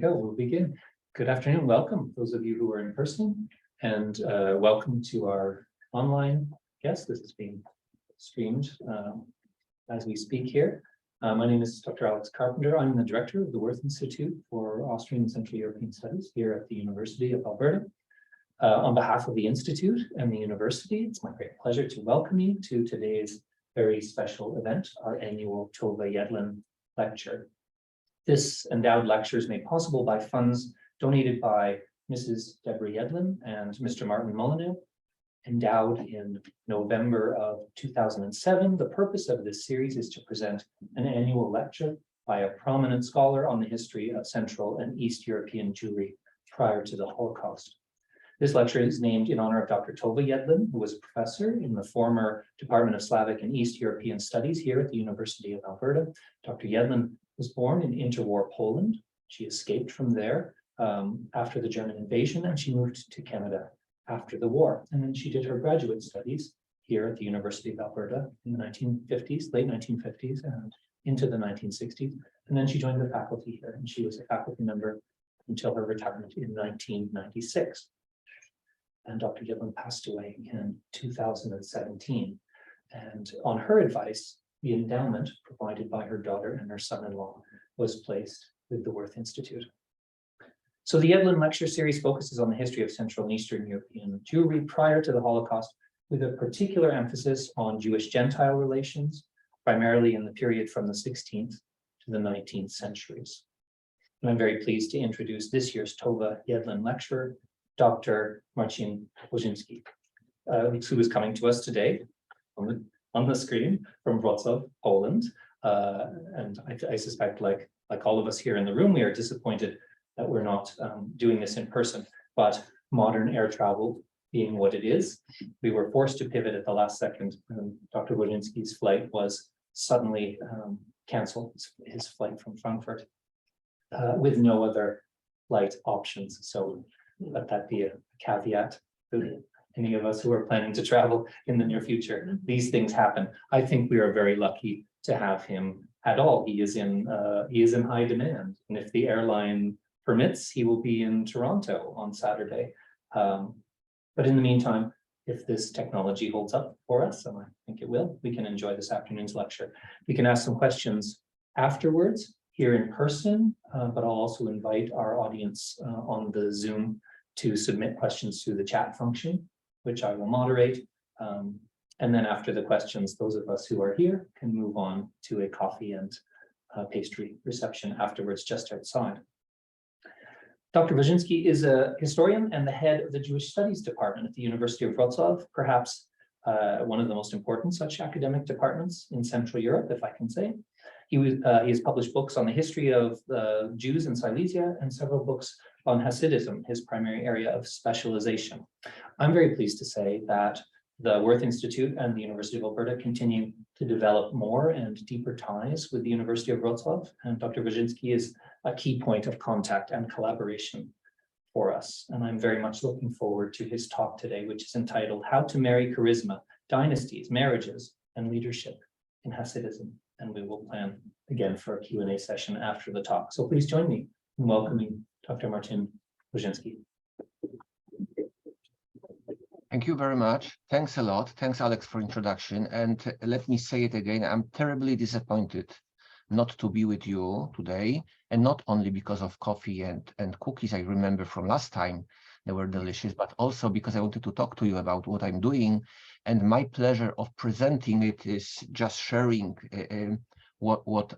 We'll begin. Good afternoon. Welcome, those of you who are in person, and welcome to our online guest. This is being streamed as we speak here. My name is Dr. Alex Carpenter. I'm the director of the Wirth Institute for Austrian and Central European Studies here at the University of Alberta. On behalf of the Institute and the University, it's my great pleasure to welcome you to today's very special event, our annual Tova Yedlin lecture. This endowed lecture is made possible by funds donated by Mrs. Deborah Yedlin and Mr. Martin Wodziński, endowed in November of 2007. The purpose of this series is to present an annual lecture by a prominent scholar on the history of Central and East European Jewry prior to the Holocaust. This lecture is named in honor of Dr. Tova Yedlin, who was a professor in the former Department of Slavic and East European Studies here at the University of Alberta. Dr. Yedlin was born in interwar Poland. She escaped from there after the German invasion, and she moved to Canada after the war. And then she did her graduate studies here at the University of Alberta in the 1950s, late 1950s, and into the 1960s. And then she joined the faculty here, and she was a faculty member until her retirement in 1996. And Dr. Yedlin passed away in 2017. And on her advice, the endowment provided by her daughter and her son-in-law was placed with the Wirth Institute. So the Yedlin lecture series focuses on the history of Central and Eastern European Jewry prior to the Holocaust, with a particular emphasis on Jewish-Gentile relations, primarily in the period from the 16th to the 19th centuries. And I'm very pleased to introduce this year's Tova Yedlin lecturer, Dr. Marcin Wodziński, who is coming to us today on the screen from Wrocław, Poland. And I suspect, like all of us here in the room, we are disappointed that we're not doing this in person, but modern air travel being what it is, we were forced to pivot at the last second when Dr. Wodziński's flight was suddenly canceled, his flight from Frankfurt, with no other flight options. So let that be a caveat to any of us who are planning to travel in the near future. These things happen. I think we are very lucky to have him at all. He is in high demand, and if the airline permits, he will be in Toronto on Saturday. But in the meantime, if this technology holds up for us, and I think it will, we can enjoy this afternoon's lecture. We can ask some questions afterwards here in person, but I'll also invite our audience on the Zoom to submit questions through the chat function, which I will moderate. And then after the questions, those of us who are here can move on to a coffee and pastry reception afterwards, just outside. Dr. Wodziński is a historian and the head of the Jewish Studies Department at the University of Wrocław, perhaps one of the most important such academic departments in Central Europe, if I can say. He has published books on the history of Jews in Silesia and several books on Hasidism, his primary area of specialization. I'm very pleased to say that the Wirth Institute and the University of Alberta continue to develop more and deeper ties with the University of Wrocław, and Dr. Wodziński is a key point of contact and collaboration for us. And I'm very much looking forward to his talk today, which is entitled How to Marry Charisma, Dynasties, Marriages, and Leadership in Hasidism. And we will plan again for a Q&A session after the talk. So please join me in welcoming Dr. Marcin Wodziński. Thank you very much. Thanks a lot. Thanks, Alex, for introduction. And let me say it again, I'm terribly disappointed not to be with you today, and not only because of coffee and cookies I remember from last time, they were delicious, but also because I wanted to talk to you about what I'm doing. And my pleasure of presenting it is just sharing what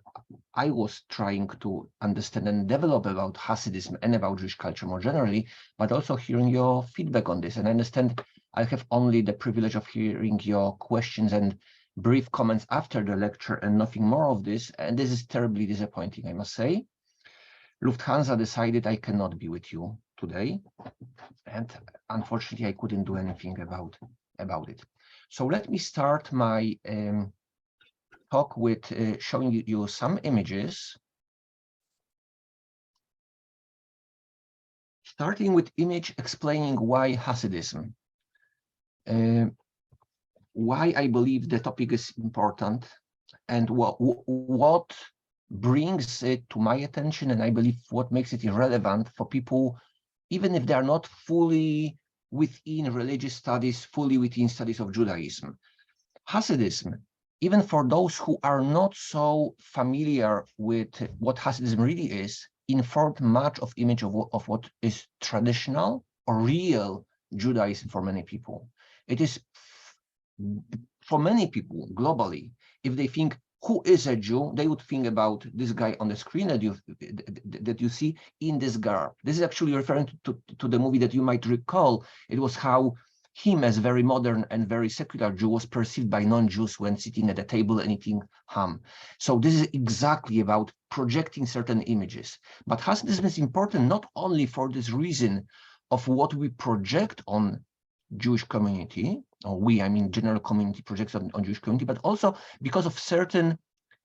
I was trying to understand and develop about Hasidism and about Jewish culture more generally, but also hearing your feedback on this. And I understand I have only the privilege of hearing your questions and brief comments after the lecture and nothing more of this. And this is terribly disappointing, I must say. Lufthansa decided I cannot be with you today. And unfortunately, I couldn't do anything about it. So let me start my talk with showing you some images. Starting with image explaining why Hasidism. Why I believe the topic is important and what brings it to my attention, and I believe what makes it irrelevant for people, even if they are not fully within religious studies, fully within studies of Judaism. Hasidism, even for those who are not so familiar with what Hasidism really is, informed much of image of what is traditional or real Judaism for many people. It is, for many people globally, if they think who is a Jew, they would think about this guy on the screen that you see in this garb. This is actually referring to the movie that you might recall. It was how him as very modern and very secular Jew was perceived by non-Jews when sitting at a table and eating ham. So this is exactly about projecting certain images. But Hasidism is important not only for this reason of what we project on Jewish community, or we, I mean general community projects on Jewish community, but also because of certain,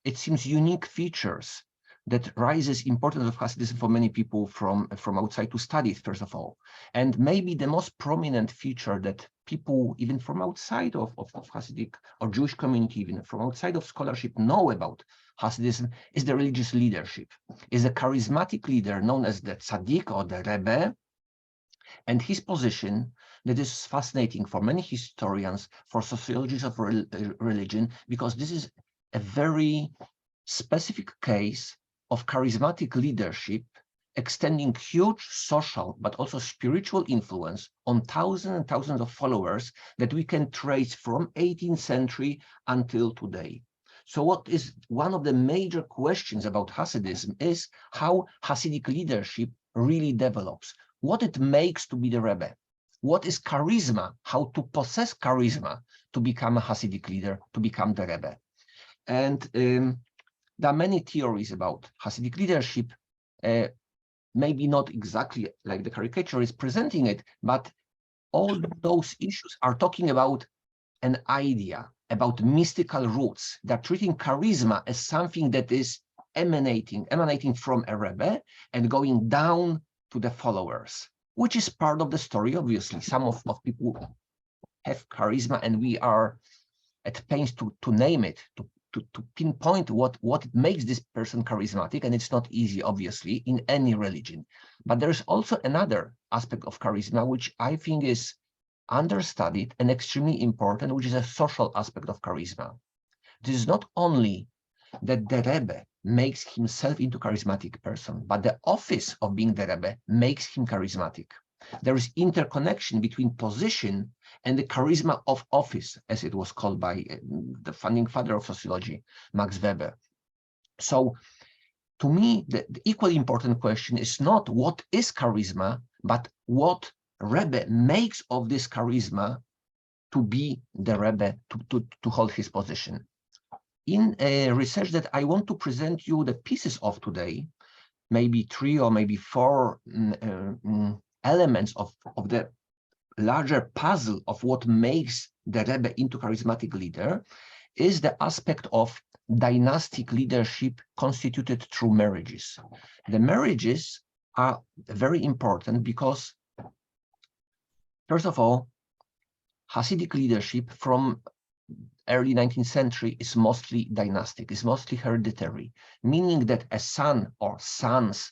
it seems, unique features that raises importance of Hasidism for many people from outside to study it, first of all. And maybe the most prominent feature that people, even from outside of Hasidic or Jewish community, even from outside of scholarship, know about Hasidism is the religious leadership, is a charismatic leader known as the Tzaddik or the Rebbe, and his position that is fascinating for many historians, for sociologists of religion, because this is a very specific case of charismatic leadership extending huge social but also spiritual influence on thousands and thousands of followers that we can trace from 18th century until today. So what is one of the major questions about Hasidism is how Hasidic leadership really develops, what it makes to be the Rebbe, what is charisma, how to possess charisma to become a Hasidic leader, to become the Rebbe. And there are many theories about Hasidic leadership, maybe not exactly like the caricature is presenting it, but all those issues are talking about an idea, about mystical roots. They're treating charisma as something that is emanating from a Rebbe and going down to the followers, which is part of the story, obviously. Some of people have charisma, and we are at pains to name it, to pinpoint what makes this person charismatic, and it's not easy, obviously, in any religion. But there's also another aspect of charisma, which I think is understudied and extremely important, which is a social aspect of charisma. This is not only that the Rebbe makes himself into a charismatic person, but the office of being the Rebbe makes him charismatic. There is interconnection between position and the charisma of office, as it was called by the founding father of sociology, Max Weber. So to me, the equally important question is not what is charisma, but what Rebbe makes of this charisma to be the Rebbe, to hold his position. In a research that I want to present you the pieces of today, maybe 3 or maybe 4 elements of the larger puzzle of what makes the Rebbe into charismatic leader, is the aspect of dynastic leadership constituted through marriages. The marriages are very important because, first of all, Hasidic leadership from early 19th century is mostly dynastic, is mostly hereditary, meaning that a son or sons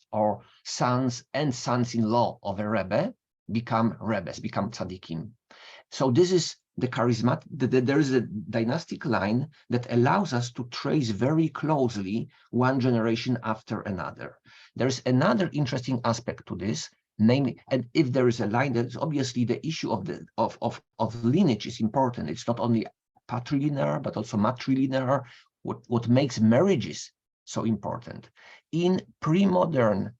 and sons-in-law of a Rebbe become Rebbes, become tzaddikim. So this is the charismatic, there is a dynastic line that allows us to trace very closely one generation after another. There's another interesting aspect to this, namely, and if there is a line, that's obviously the issue of lineage is important. It's not only patrilinear, but also matrilinear, what makes marriages so important. In pre-modern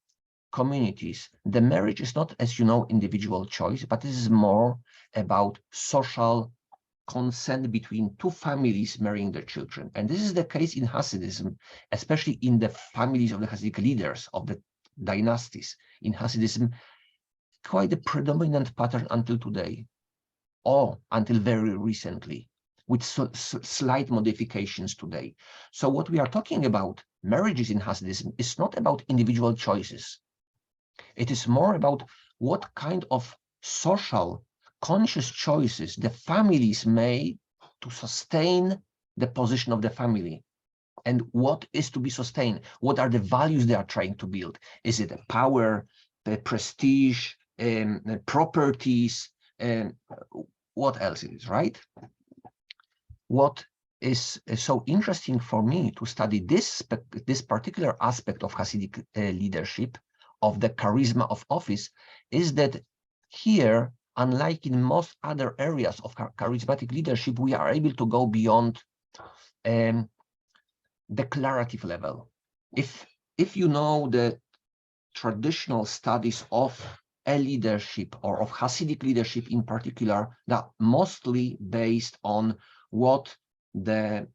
communities, the marriage is not, as you know, individual choice, but this is more about social consent between 2 families marrying their children. And this is the case in Hasidism, especially in the families of the Hasidic leaders of the dynasties. In Hasidism, quite a predominant pattern until today, or until very recently, with slight modifications today. So what we are talking about, marriages in Hasidism, is not about individual choices. It is more about what kind of social conscious choices the families made to sustain the position of the family. and what is to be sustained. What are the values they are trying to build? Is it power, the prestige, properties, and what else it is, right? What is so interesting for me to study this particular aspect of Hasidic leadership, of the charisma of office, is that here, unlike in most other areas of charismatic leadership, we are able to go beyond declarative level. If you know the traditional studies of a leadership or of Hasidic leadership in particular, that mostly based on what the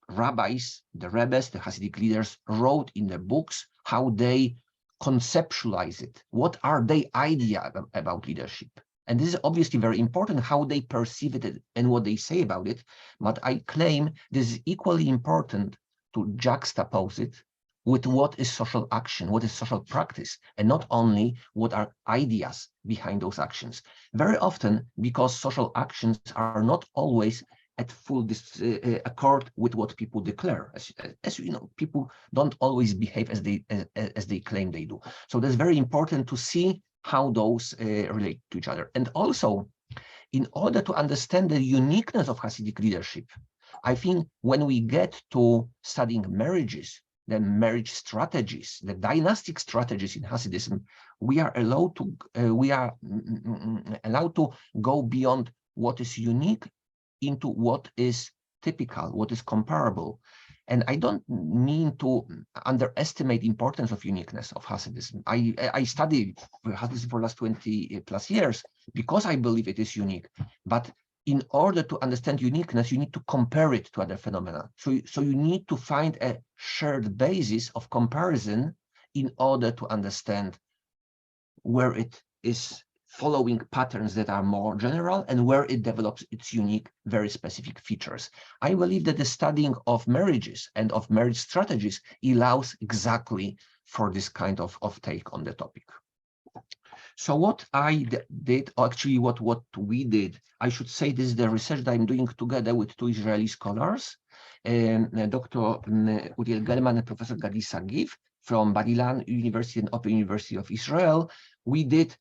rabbis, the rebbes, the Hasidic leaders wrote in the books, how they conceptualize it, what are their idea about leadership. And this is obviously very important, how they perceive it and what they say about it. But I claim this is equally important to juxtapose it with what is social action, what is social practice, and not only what are ideas behind those actions. Very often, because social actions are not always at full accord with what people declare. As you know, people don't always behave as they claim they do. So that's very important to see how those relate to each other. And also, in order to understand the uniqueness of Hasidic leadership, I think when we get to studying marriages, the marriage strategies, the dynastic strategies in Hasidism, we are allowed to go beyond what is unique into what is typical, what is comparable. And I don't mean to underestimate the importance of uniqueness of Hasidism. I study Hasidism for the last 20 plus years because I believe it is unique. But in order to understand uniqueness, you need to compare it to other phenomena. So you need to find a shared basis of comparison in order to understand where it is following patterns that are more general and where it develops its unique, very specific features. I believe that the studying of marriages and of marriage strategies allows exactly for this kind of take on the topic. So what I did, or actually what we did, I should say this is the research that I'm doing together with two Israeli scholars, Dr. Uriel Gelman and Professor Gadi Sagiv from Bar-Ilan University and Open University of Israel. We did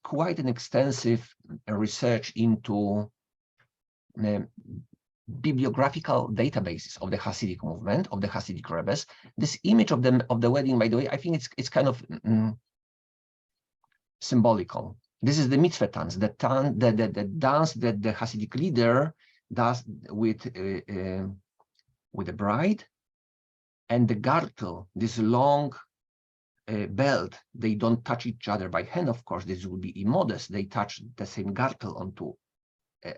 quite an extensive research into bibliographical databases of the Hasidic movement, of the Hasidic rebbes. This image of the wedding, by the way, I think it's kind of symbolical. This is the mitzvah dance, the dance that the Hasidic leader does with the bride, and the gartel, this long belt. They don't touch each other by hand, of course. This would be immodest. They touch the same gartel onto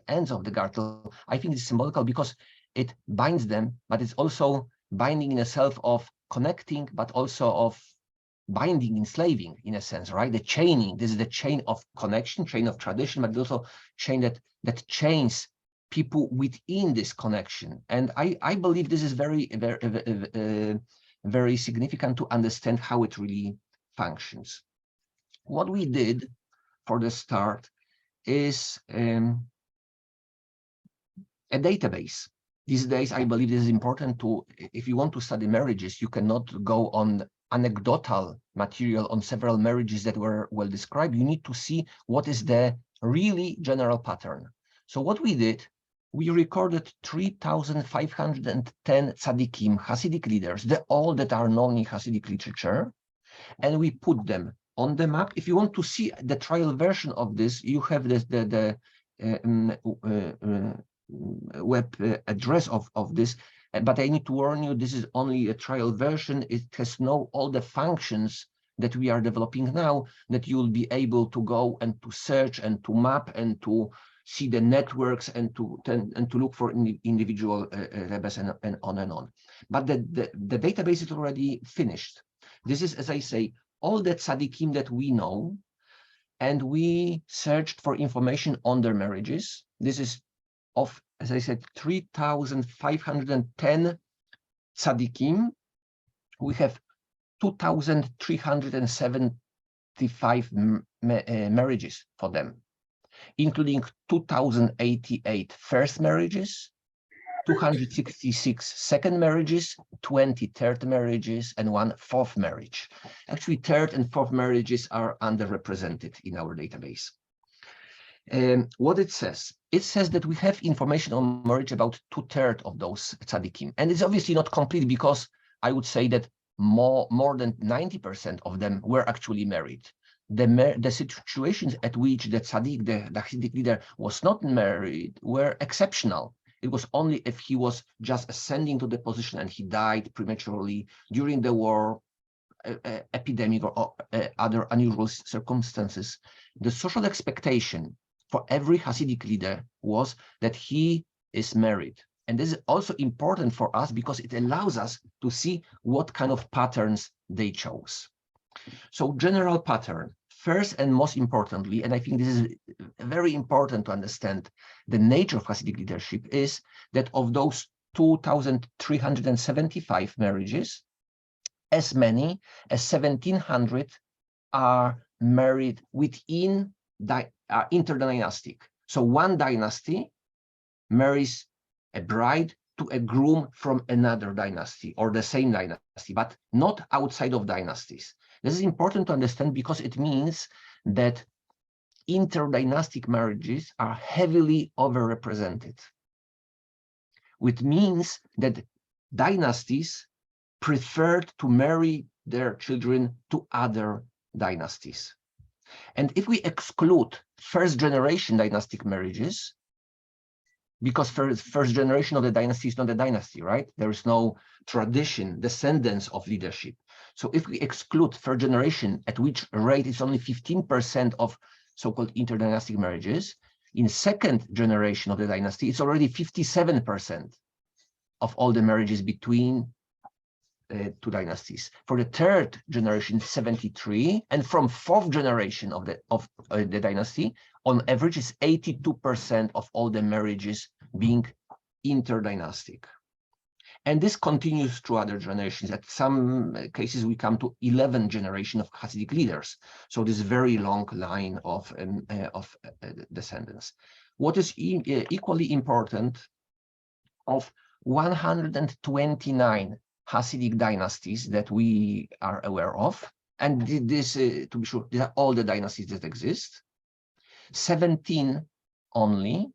ends of the gartel. I think it's symbolical because it binds them, but it's also binding in a self of connecting, but also of binding, enslaving, in a sense, right? The chaining. This is the chain of connection, chain of tradition, but also chain that chains people within this connection. And I believe this is very, very, very significant to understand how it really functions. What we did for the start is a database. These days, I believe this is important to, if you want to study marriages, you cannot go on anecdotal material on several marriages that were well described. You need to see what is the really general pattern. So what we did, we recorded 3,510 tzaddikim, Hasidic leaders, all that are known in Hasidic literature, and we put them on the map. If you want to see the trial version of this, you have the web address of this, but I need to warn you, this is only a trial version. It has all the functions that we are developing now, that you will be able to go and to search and to map and to see the networks and to look for individual rebbes and on. But the database is already finished. This is, as I say, all the tzaddikim that we know, and we searched for information on their marriages. This is of, as I said, 3,510 tzaddikim. We have 2,375 marriages for them, including 2,088 first marriages, 266 second marriages, 20 third marriages, and 1 fourth marriage. Actually, third and fourth marriages are underrepresented in our database. What it says that we have information on marriage about 2/3 of those tzaddikim. And it's obviously not complete, because I would say that more than 90% of them were actually married. The situations at which the tzaddik, the Hasidic leader, was not married were exceptional. It was only if he was just ascending to the position and he died prematurely during the war, epidemic, or other unusual circumstances. The social expectation for every Hasidic leader was that he is married. And this is also important for us because it allows us to see what kind of patterns they chose. So general pattern, first and most importantly, and I think this is very important to understand the nature of Hasidic leadership, is that of those 2,375 marriages, as many as 1,700 are married within interdynastic. So one dynasty marries a bride to a groom from another dynasty or the same dynasty, but not outside of dynasties. This is important to understand because it means that interdynastic marriages are heavily overrepresented, which means that dynasties preferred to marry their children to other dynasties. And if we exclude first generation dynastic marriages, because first generation of the dynasty is not a dynasty, right? There is no tradition, descendants of leadership. So if we exclude third generation, at which rate is only 15% of so-called interdynastic marriages, in second generation of the dynasty, it's already 57% of all the marriages between two dynasties. For the third generation, 73, and from fourth generation of the dynasty, on average, is 82% of all the marriages being interdynastic. And this continues through other generations. At some cases, we come to 11 generations of Hasidic leaders. So this very long line of descendants. What is equally important, of 129 Hasidic dynasties that we are aware of, and this, to be sure, these are all the dynasties that exist, 17 only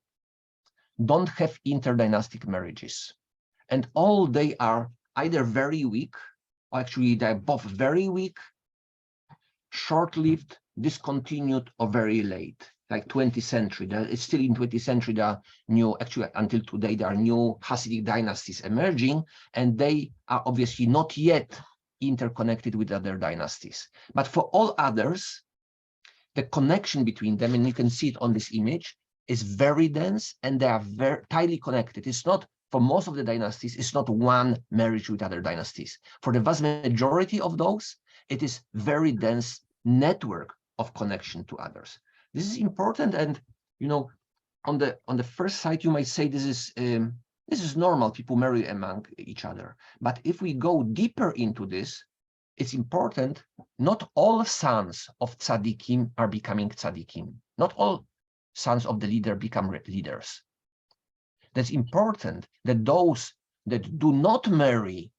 don't have interdynastic marriages. And all they are either very weak, or actually they're both very weak, short-lived, discontinued, or very late, like 20th century. It's still in 20th century, there are new, actually until today, there are new Hasidic dynasties emerging, and they are obviously not yet interconnected with other dynasties. But for all others, the connection between them, and you can see it on this image, is very dense, and they are very tightly connected. It's not, for most of the dynasties, it's not one marriage with other dynasties. For the vast majority of those, it is very dense network of connection to others. This is important, and you know, on the first sight, you might say this is normal. People marry among each other. But if we go deeper into this, it's important. Not all sons of tzaddikim are becoming tzaddikim. Not all sons of the leader become leaders. That's important, that those that do not marry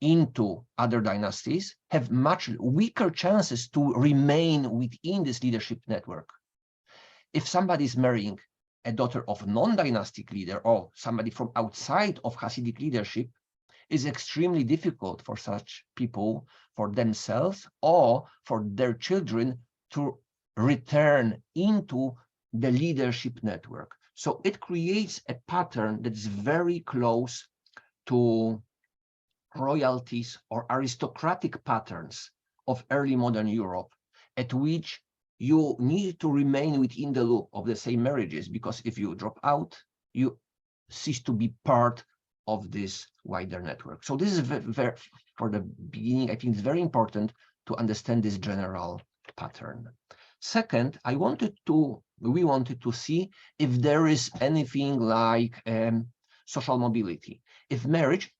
into other dynasties have much weaker chances to remain within this leadership network. If somebody is marrying a daughter of non-dynastic leader or somebody from outside of Hasidic leadership, it's extremely difficult for such people, for themselves or for their children, to return into the leadership network. So it creates a pattern that is very close to royalties or aristocratic patterns of early modern Europe, at which you need to remain within the loop of the same marriages, because if you drop out, you cease to be part of this wider network. So this is very, for the beginning, I think it's very important to understand this general pattern. Second, we wanted to see if there is anything like social mobility. If marriage,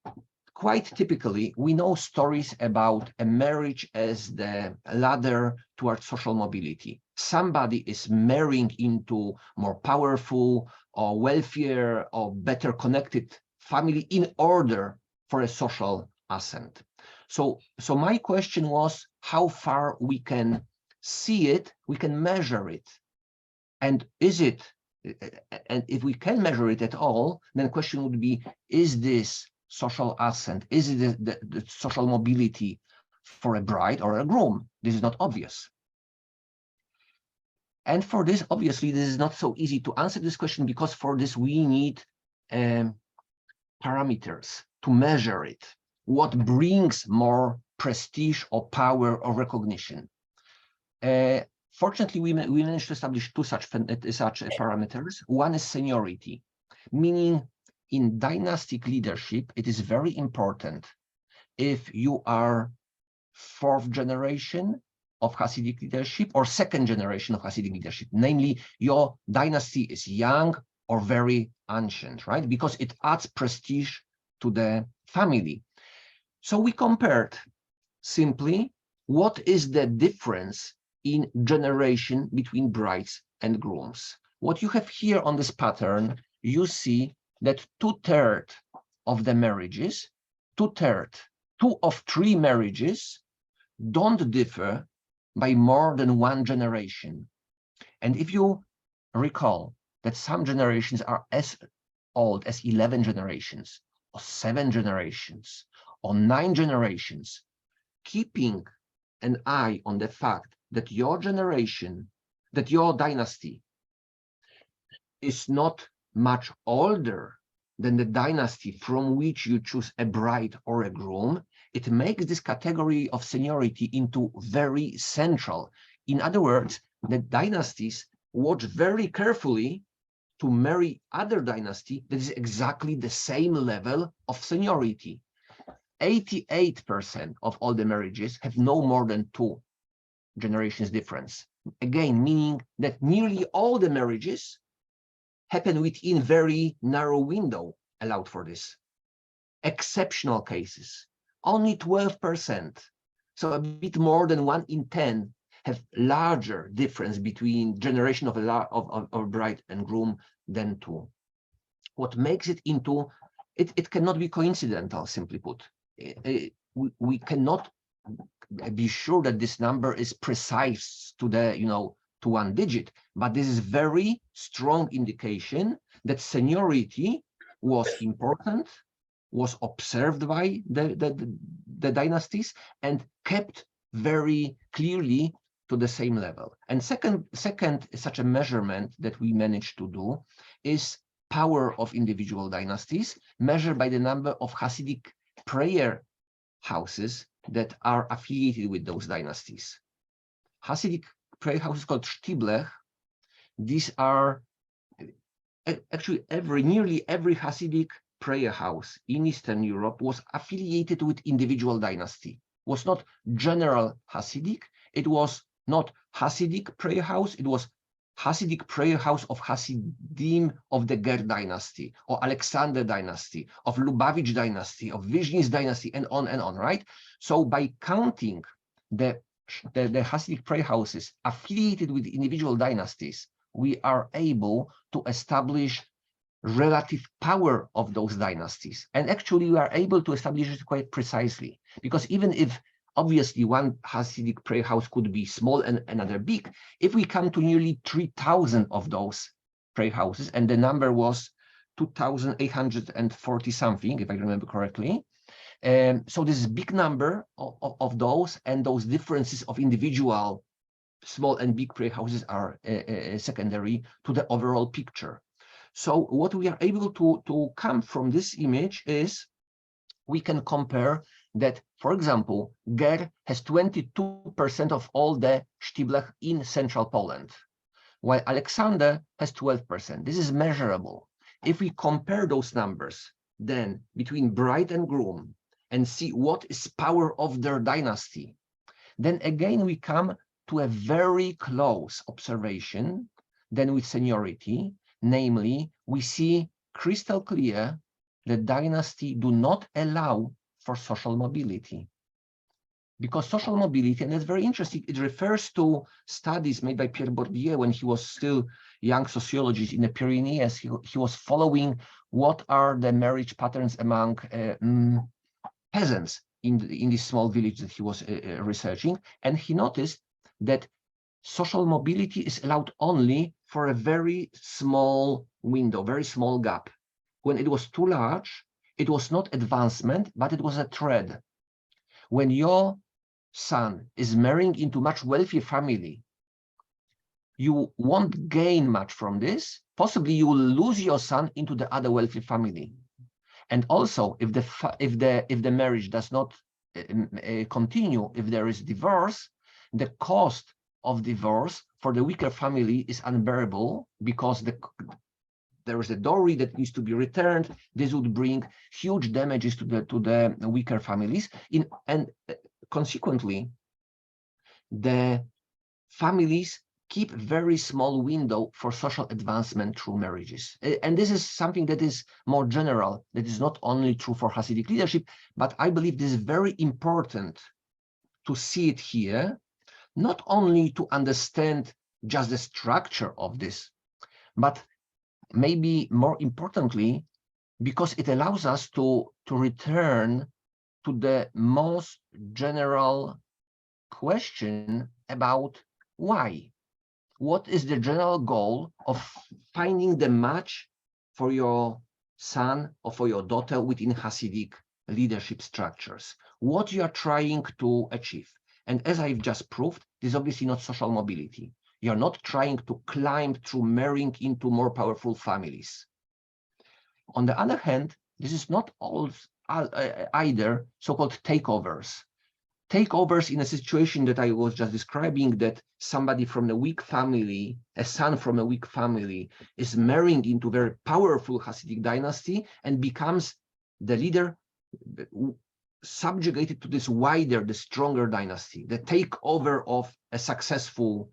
quite typically, we know stories about a marriage as the ladder towards social mobility. Somebody is marrying into more powerful or wealthier or better connected family in order for a social ascent. So my question was how far we can see it, we can measure it. And is it, and if we can measure it at all, then the question would be, is this social ascent, is it the social mobility for a bride or a groom? This is not obvious. And for this, obviously, this is not so easy to answer this question, because for this we need parameters to measure it. What brings more prestige or power or recognition? Fortunately, we managed to establish two such parameters. One is seniority, meaning in dynastic leadership, it is very important if you are fourth generation of Hasidic leadership or second generation of Hasidic leadership, namely your dynasty is young or very ancient, right? Because it adds prestige to the family. So we compared simply what is the difference in generation between brides and grooms. What you have here on this pattern, you see that 2/3 of the marriages, 2/3, 2 of 3 marriages don't differ by more than 1 generation. And if you recall that some generations are as old as 11 generations, or 7 generations, or 9 generations, keeping an eye on the fact that your generation, that your dynasty is not much older than the dynasty from which you choose a bride or a groom, it makes this category of seniority into very central. In other words, the dynasties watch very carefully to marry other dynasty that is exactly the same level of seniority. 88% of all the marriages have no more than 2 generations difference. Again, meaning that nearly all the marriages happen within very narrow window allowed for this. Exceptional cases, only 12%, so a bit more than 1 in 10 have larger difference between generation of a bride and groom than 2. What makes it into, it cannot be coincidental, simply put. We cannot be sure that this number is precise to the, to 1 digit, but this is very strong indication that seniority was important, was observed by the dynasties, and kept very clearly to the same level. And second, such a measurement that we managed to do is power of individual dynasties, measured by the number of Hasidic prayer houses that are affiliated with those dynasties. Hasidic prayer houses called Shtiblech. These are actually nearly every Hasidic prayer house in Eastern Europe was affiliated with individual dynasty. It was not general Hasidic. It was not Hasidic prayer house. It was Hasidic prayer house of Hasidim of the Ger dynasty, or Alexander dynasty, of Lubavitch dynasty, of Vizhnitz dynasty, and on, right? So by counting the Hasidic prayer houses affiliated with individual dynasties, we are able to establish relative power of those dynasties. And actually, we are able to establish it quite precisely, because even if obviously one Hasidic prayer house could be small and another big, if we come to nearly 3,000 of those prayer houses, and the number was 2,840 something, if I remember correctly. So this is a big number of those, and those differences of individual small and big prayer houses are secondary to the overall picture. So what we are able to come from this image is we can compare that, for example, Ger has 22% of all the Shtiblech in central Poland, while Alexander has 12%. This is measurable. If we compare those numbers then between bride and groom and see what is power of their dynasty, then again we come to a very close observation than with seniority. Namely, we see crystal clear that dynasty do not allow for social mobility. because social mobility, and that's very interesting, it refers to studies made by Pierre Bourdieu when he was still young sociologist in the Pyrenees. He was following what are the marriage patterns among peasants in this small village that he was researching, and he noticed that social mobility is allowed only for a very small window, very small gap. When it was too large, it was not advancement, but it was a thread. When your son is marrying into much wealthier family, you won't gain much from this. Possibly you will lose your son into the other wealthy family. And also, if the marriage does not continue, if there is divorce, the cost of divorce for the weaker family is unbearable, because there is a dowry that needs to be returned. This would bring huge damages to the weaker families. And consequently, the families keep very small window for social advancement through marriages. And this is something that is more general, that is not only true for Hasidic leadership, but I believe this is very important to see it here, not only to understand just the structure of this, but maybe more importantly, because it allows us to return to the most general question about why. What is the general goal of finding the match for your son or for your daughter within Hasidic leadership structures? What you are trying to achieve? And as I've just proved, this is obviously not social mobility. You're not trying to climb through marrying into more powerful families. On the other hand, this is not either so-called takeovers. Takeovers in a situation that I was just describing, that somebody from a weak family, a son from a weak family, is marrying into a very powerful Hasidic dynasty and becomes the leader subjugated to this wider, the stronger dynasty, the takeover of a successful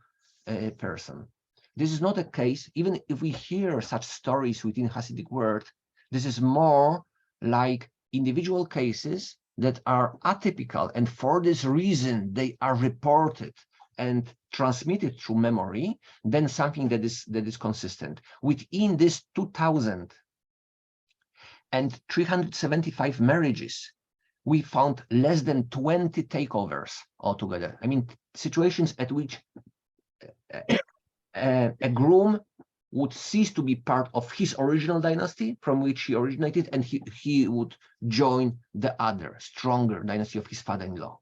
person. This is not a case, even if we hear such stories within Hasidic world, this is more like individual cases that are atypical, and for this reason they are reported and transmitted through memory, than something that is consistent. Within this 2,375 marriages, we found less than 20 takeovers altogether. I mean, situations at which a groom would cease to be part of his original dynasty from which he originated, and he would join the other, stronger dynasty of his father-in-law,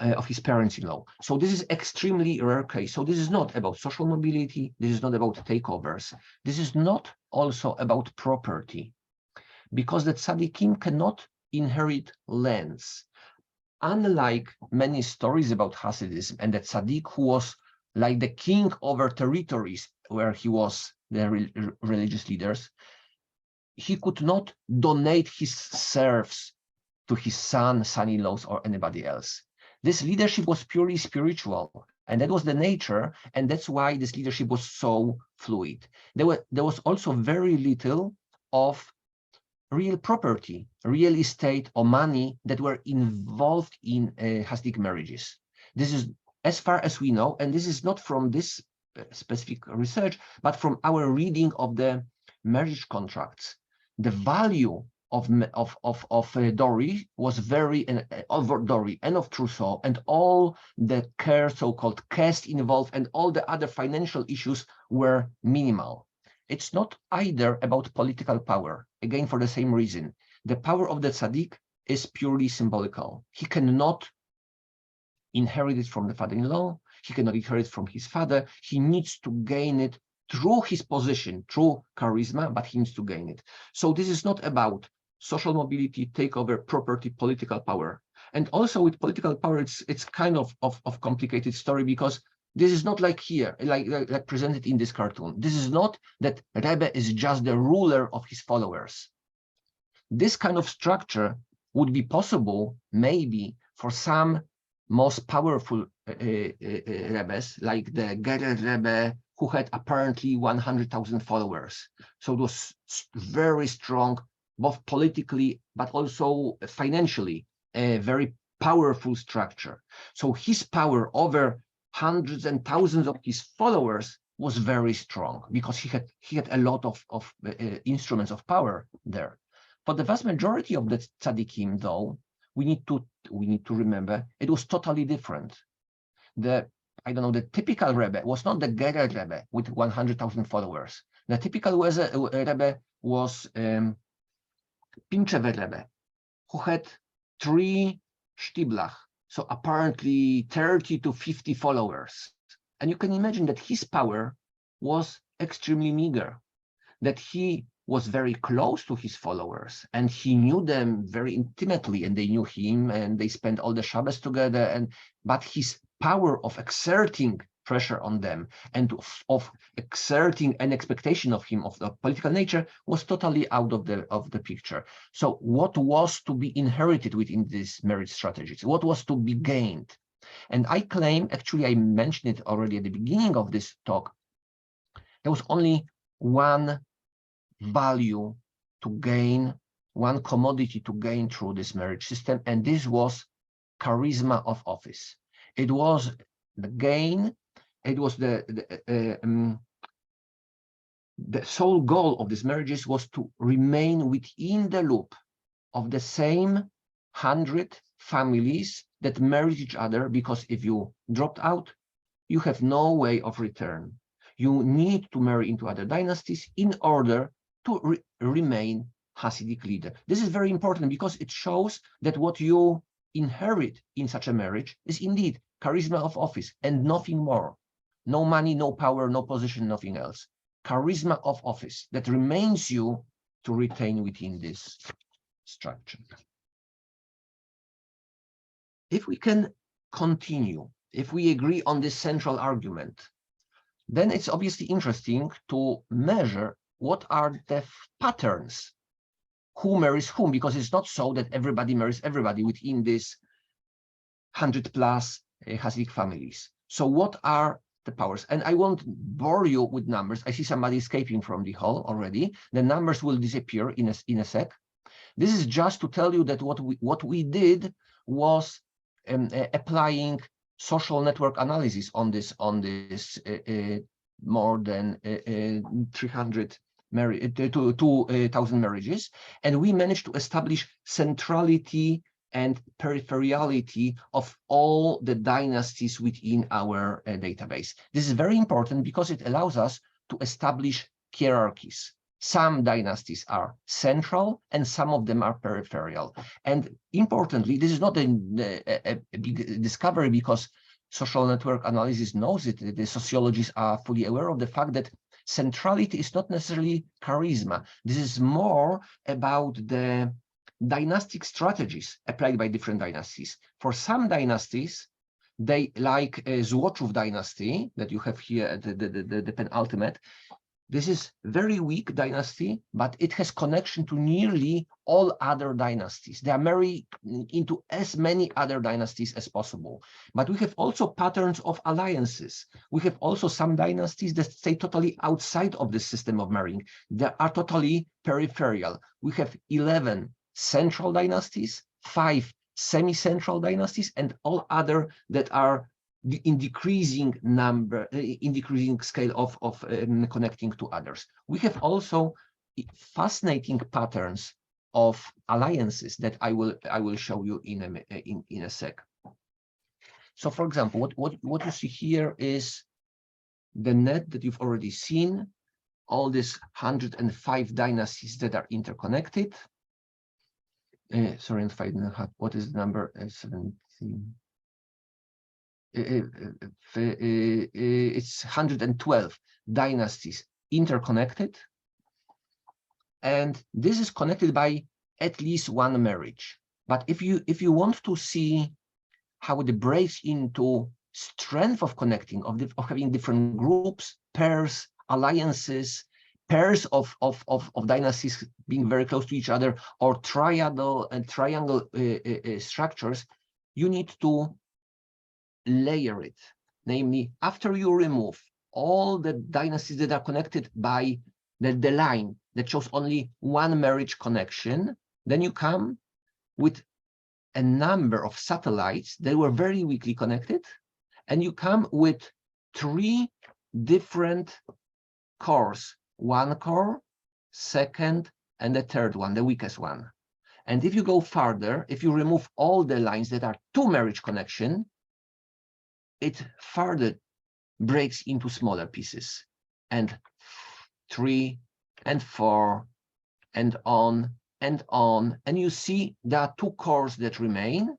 of his parents-in-law. So this is extremely rare case. So this is not about social mobility. This is not about takeovers. This is not also about property, because the tzaddikim cannot inherit lands. Unlike many stories about Hasidism, and the tzaddik who was like the king over territories where he was the religious leaders, he could not donate his serfs to his son-in-laws, or anybody else. This leadership was purely spiritual, and that was the nature, and that's why this leadership was so fluid. There was also very little of real property, real estate, or money that were involved in Hasidic marriages. This is as far as we know, and this is not from this specific research, but from our reading of the marriage contracts. The value of dowry was very, of dowry and of trousseau, and all the care, so-called caste involved, and all the other financial issues were minimal. It's not either about political power, again, for the same reason. The power of the tzaddik is purely symbolical. He cannot inherit it from the father-in-law. He cannot inherit from his father. He needs to gain it through his position, through charisma, but he needs to gain it. So this is not about social mobility, takeover, property, political power. And also with political power, it's kind of complicated story, because this is not like here, like presented in this cartoon. This is not that Rebbe is just the ruler of his followers. This kind of structure would be possible maybe for some most powerful Rebbes, like the Gerer Rebbe, who had apparently 100,000 followers. So it was very strong, both politically, but also financially, very powerful structure. So his power over hundreds and thousands of his followers was very strong because he had a lot of instruments of power there. For the vast majority of the tzaddikim, though, we need to remember it was totally different. The typical Rebbe was not the Gerer Rebbe with 100,000 followers. The typical Rebbe was Pinchever Rebbe, who had 3 shtiblach, so apparently 30 to 50 followers. And you can imagine that his power was extremely meager, that he was very close to his followers and he knew them very intimately and they knew him and they spent all the Shabbos together. But his power of exerting pressure on them and of exerting an expectation of him of the political nature was totally out of the picture. So what was to be inherited within these marriage strategies? What was to be gained? And I claim, actually I mentioned it already at the beginning of this talk, there was only one value to gain, one commodity to gain through this marriage system, and this was charisma of office. It was the gain, it was the sole goal of these marriages was to remain within the loop of the same 100 families that married each other, because if you dropped out, you have no way of return. You need to marry into other dynasties in order to remain Hasidic leader. This is very important because it shows that what you inherit in such a marriage is indeed charisma of office and nothing more. No money, no power, no position, nothing else. Charisma of office that remains you to retain within this structure. If we can continue, if we agree on this central argument, then it's obviously interesting to measure what are the patterns, who marries whom, because it's not so that everybody marries everybody within this 100+ Hasidic families. So what are the powers? And I won't bore you with numbers. I see somebody escaping from the hall already. The numbers will disappear in a sec. This is just to tell you that what we did was applying social network analysis on this more than 2,000 marriages, and we managed to establish centrality and peripherality of all the dynasties within our database. This is very important because it allows us to establish hierarchies. Some dynasties are central and some of them are peripheral. And importantly, this is not a big discovery because social network analysis knows it. The sociologists are fully aware of the fact that centrality is not necessarily charisma. This is more about the dynastic strategies applied by different dynasties. For some dynasties, they like a Złochów dynasty that you have here, the penultimate. This is very weak dynasty, but it has connection to nearly all other dynasties. They are married into as many other dynasties as possible. But we have also patterns of alliances. We have also some dynasties that stay totally outside of the system of marrying. They are totally peripheral. We have 11 central dynasties, 5 semi-central dynasties, and all other that are in decreasing number, in decreasing scale of connecting to others. We have also fascinating patterns of alliances that I will show you in a sec. So, for example, what you see here is the net that you've already seen. All these 105 dynasties that are interconnected. Sorry, what is the number? 17. It's 112 dynasties interconnected, and this is connected by at least one marriage. But if you want to see how it breaks into strength of connecting, of having different groups, pairs, alliances, pairs of dynasties being very close to each other, or triangle structures, you need to layer it. Namely, after you remove all the dynasties that are connected by the line that shows only one marriage connection, then you come with a number of satellites. They were very weakly connected, and you come with 3 different cores, one core, second, and the third one, the weakest one. And if you go further, if you remove all the lines that are 2 marriage connection, it further breaks into smaller pieces, and 3 and 4 and on and on. And you see there are 2 cores that remain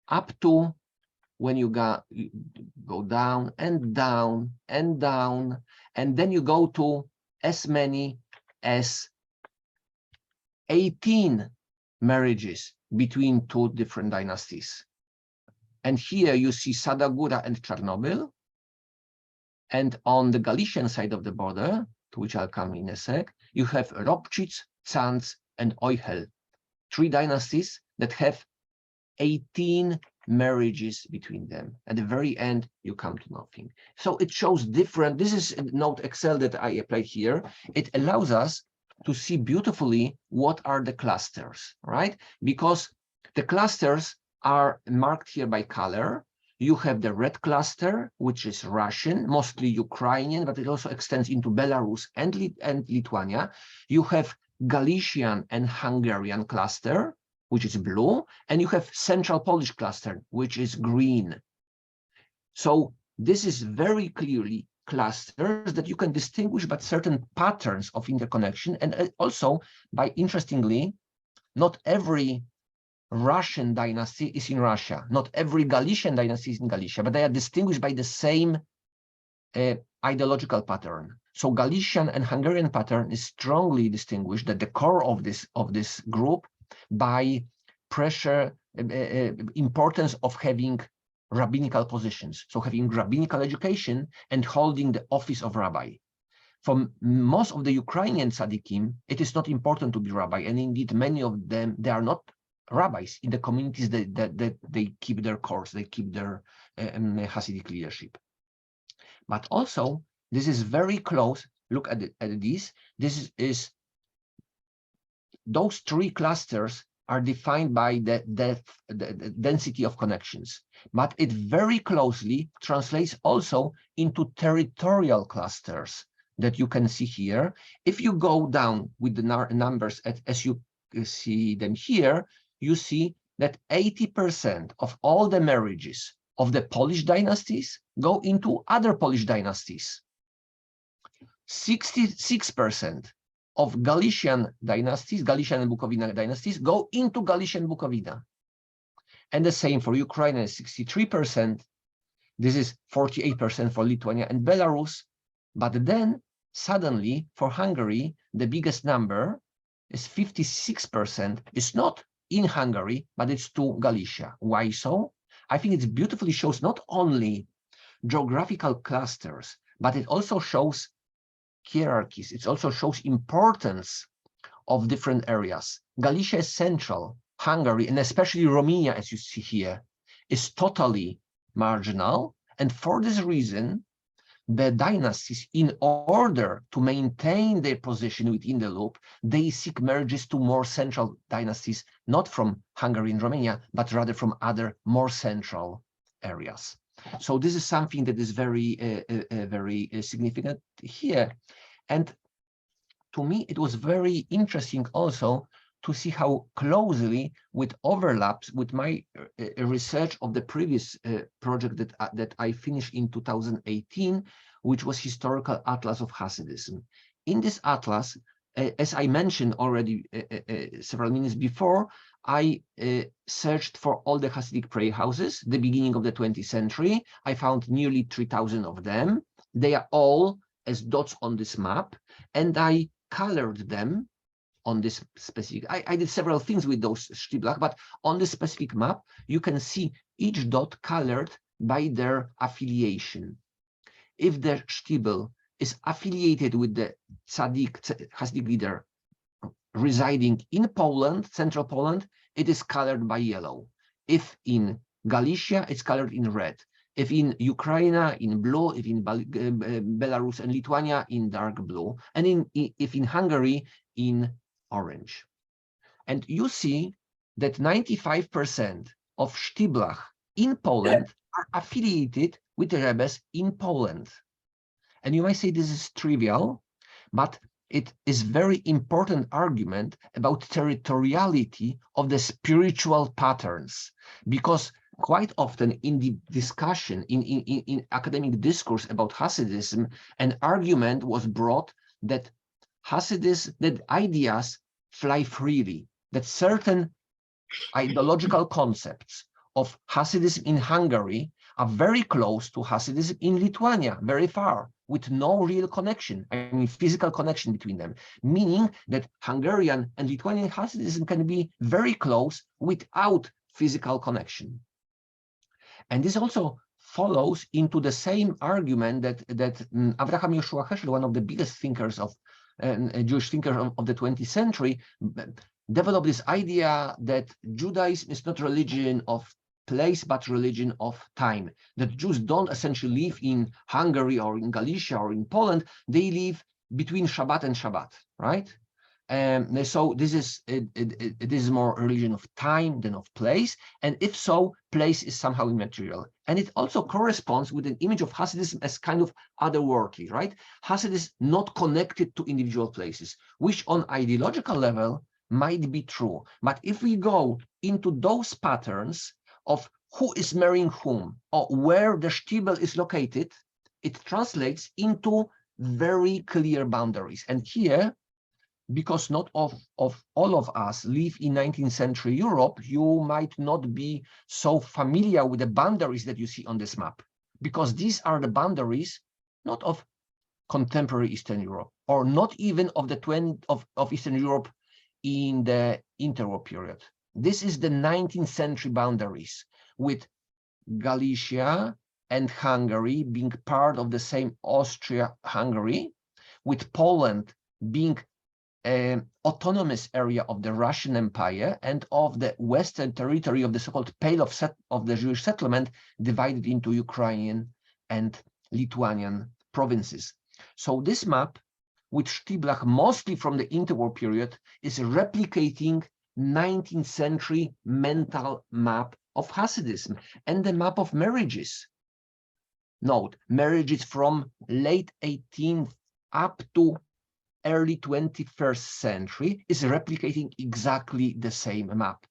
up to when you go down and down and down, and then you go to as many as 18 marriages between 2 different dynasties. And here you see Sadagura and Chernobyl. And on the Galician side of the border, to which I'll come in a sec, you have Robczyc, Sanz, and Euchel, 3 dynasties that have 18 marriages between them. At the very end, you come to nothing. So it shows different. This is a Note Excel that I applied here. It allows us to see beautifully what are the clusters, right? Because the clusters are marked here by color. You have the red cluster, which is Russian, mostly Ukrainian, but it also extends into Belarus and Lithuania. You have Galician and Hungarian cluster, which is blue, and you have Central Polish cluster, which is green. So this is very clearly clusters that you can distinguish by certain patterns of interconnection. And also, by interestingly, not every Russian dynasty is in Russia. Not every Galician dynasty is in Galicia, but they are distinguished by the same ideological pattern. So Galician and Hungarian pattern is strongly distinguished at the core of this group by pressure, importance of having rabbinical positions. So having rabbinical education and holding the office of rabbi. For most of the Ukrainian tzaddikim, it is not important to be rabbi, and indeed many of them, they are not rabbis in the communities that they keep their course, they keep their Hasidic leadership. But also, this is very close. Look at this. This is those 3 clusters are defined by the density of connections, but it very closely translates also into territorial clusters that you can see here. If you go down with the numbers as you see them here, you see that 80% of all the marriages of the Polish dynasties go into other Polish dynasties. 66% of Galician dynasties, Galician and Bukowina dynasties, go into Galician Bukowina. And the same for Ukraine, 63%. This is 48% for Lithuania and Belarus. But then suddenly for Hungary, the biggest number is 56%. It's not in Hungary, but it's to Galicia. Why so? I think it beautifully shows not only geographical clusters, but it also shows hierarchies. It also shows importance of different areas. Galicia is central. Hungary, and especially Romania, as you see here, is totally marginal. And for this reason, the dynasties, in order to maintain their position within the loop, they seek merges to more central dynasties, not from Hungary and Romania, but rather from other more central areas. So this is something that is very significant here. And to me, it was very interesting also to see how closely with overlaps with my research of the previous project that I finished in 2018, which was Historical Atlas of Hasidism. In this atlas, as I mentioned already several minutes before, I searched for all the Hasidic prayer houses, the beginning of the 20th century. I found nearly 3,000 of them. They are all as dots on this map, and I colored them on this specific. I did several things with those Stiblach, but on this specific map, you can see each dot colored by their affiliation. If the Stibel is affiliated with the Hasidic leader residing in Poland, central Poland, it is colored by yellow. If in Galicia, it's colored in red. If in Ukraine, in blue. If in Belarus and Lithuania, in dark blue. And if in Hungary, in orange. And you see that 95% of Sztyblach in Poland are affiliated with the rebels in Poland. And you might say this is trivial, but it is very important argument about territoriality of the spiritual patterns, because quite often in the discussion, in academic discourse about Hasidism, an argument was brought that Hasidism, that ideas fly freely, that certain ideological concepts of Hasidism in Hungary are very close to Hasidism in Lithuania, very far, with no real connection, I mean physical connection between them, meaning that Hungarian and Lithuanian Hasidism can be very close without physical connection. And this also follows into the same argument that Avraham Yoshua Heschel, one of the biggest thinkers of Jewish thinkers of the 20th century, developed this idea that Judaism is not religion of place, but religion of time. That Jews don't essentially live in Hungary or in Galicia or in Poland, they live between Shabbat and Shabbat, right? So this is more a religion of time than of place, and if so, place is somehow immaterial. And it also corresponds with an image of Hasidism as kind of otherworldly, right? Hasidism not connected to individual places, which on ideological level might be true. But if we go into those patterns of who is marrying whom, or where the shtibel is located, it translates into very clear boundaries. And here, because not of all of us live in 19th century Europe, you might not be so familiar with the boundaries that you see on this map, because these are the boundaries not of contemporary Eastern Europe, or not even of the of Eastern Europe in the interwar period. This is the 19th century boundaries, with Galicia and Hungary being part of the same Austria-Hungary, with Poland being an autonomous area of the Russian Empire and of the western territory of the so-called Pale of the Jewish settlement, divided into Ukrainian and Lithuanian provinces. So this map, with Sztyblach mostly from the interwar period, is replicating 19th century mental map of Hasidism and the map of marriages. Note, marriages from late 18th up to early 21st century is replicating exactly the same map.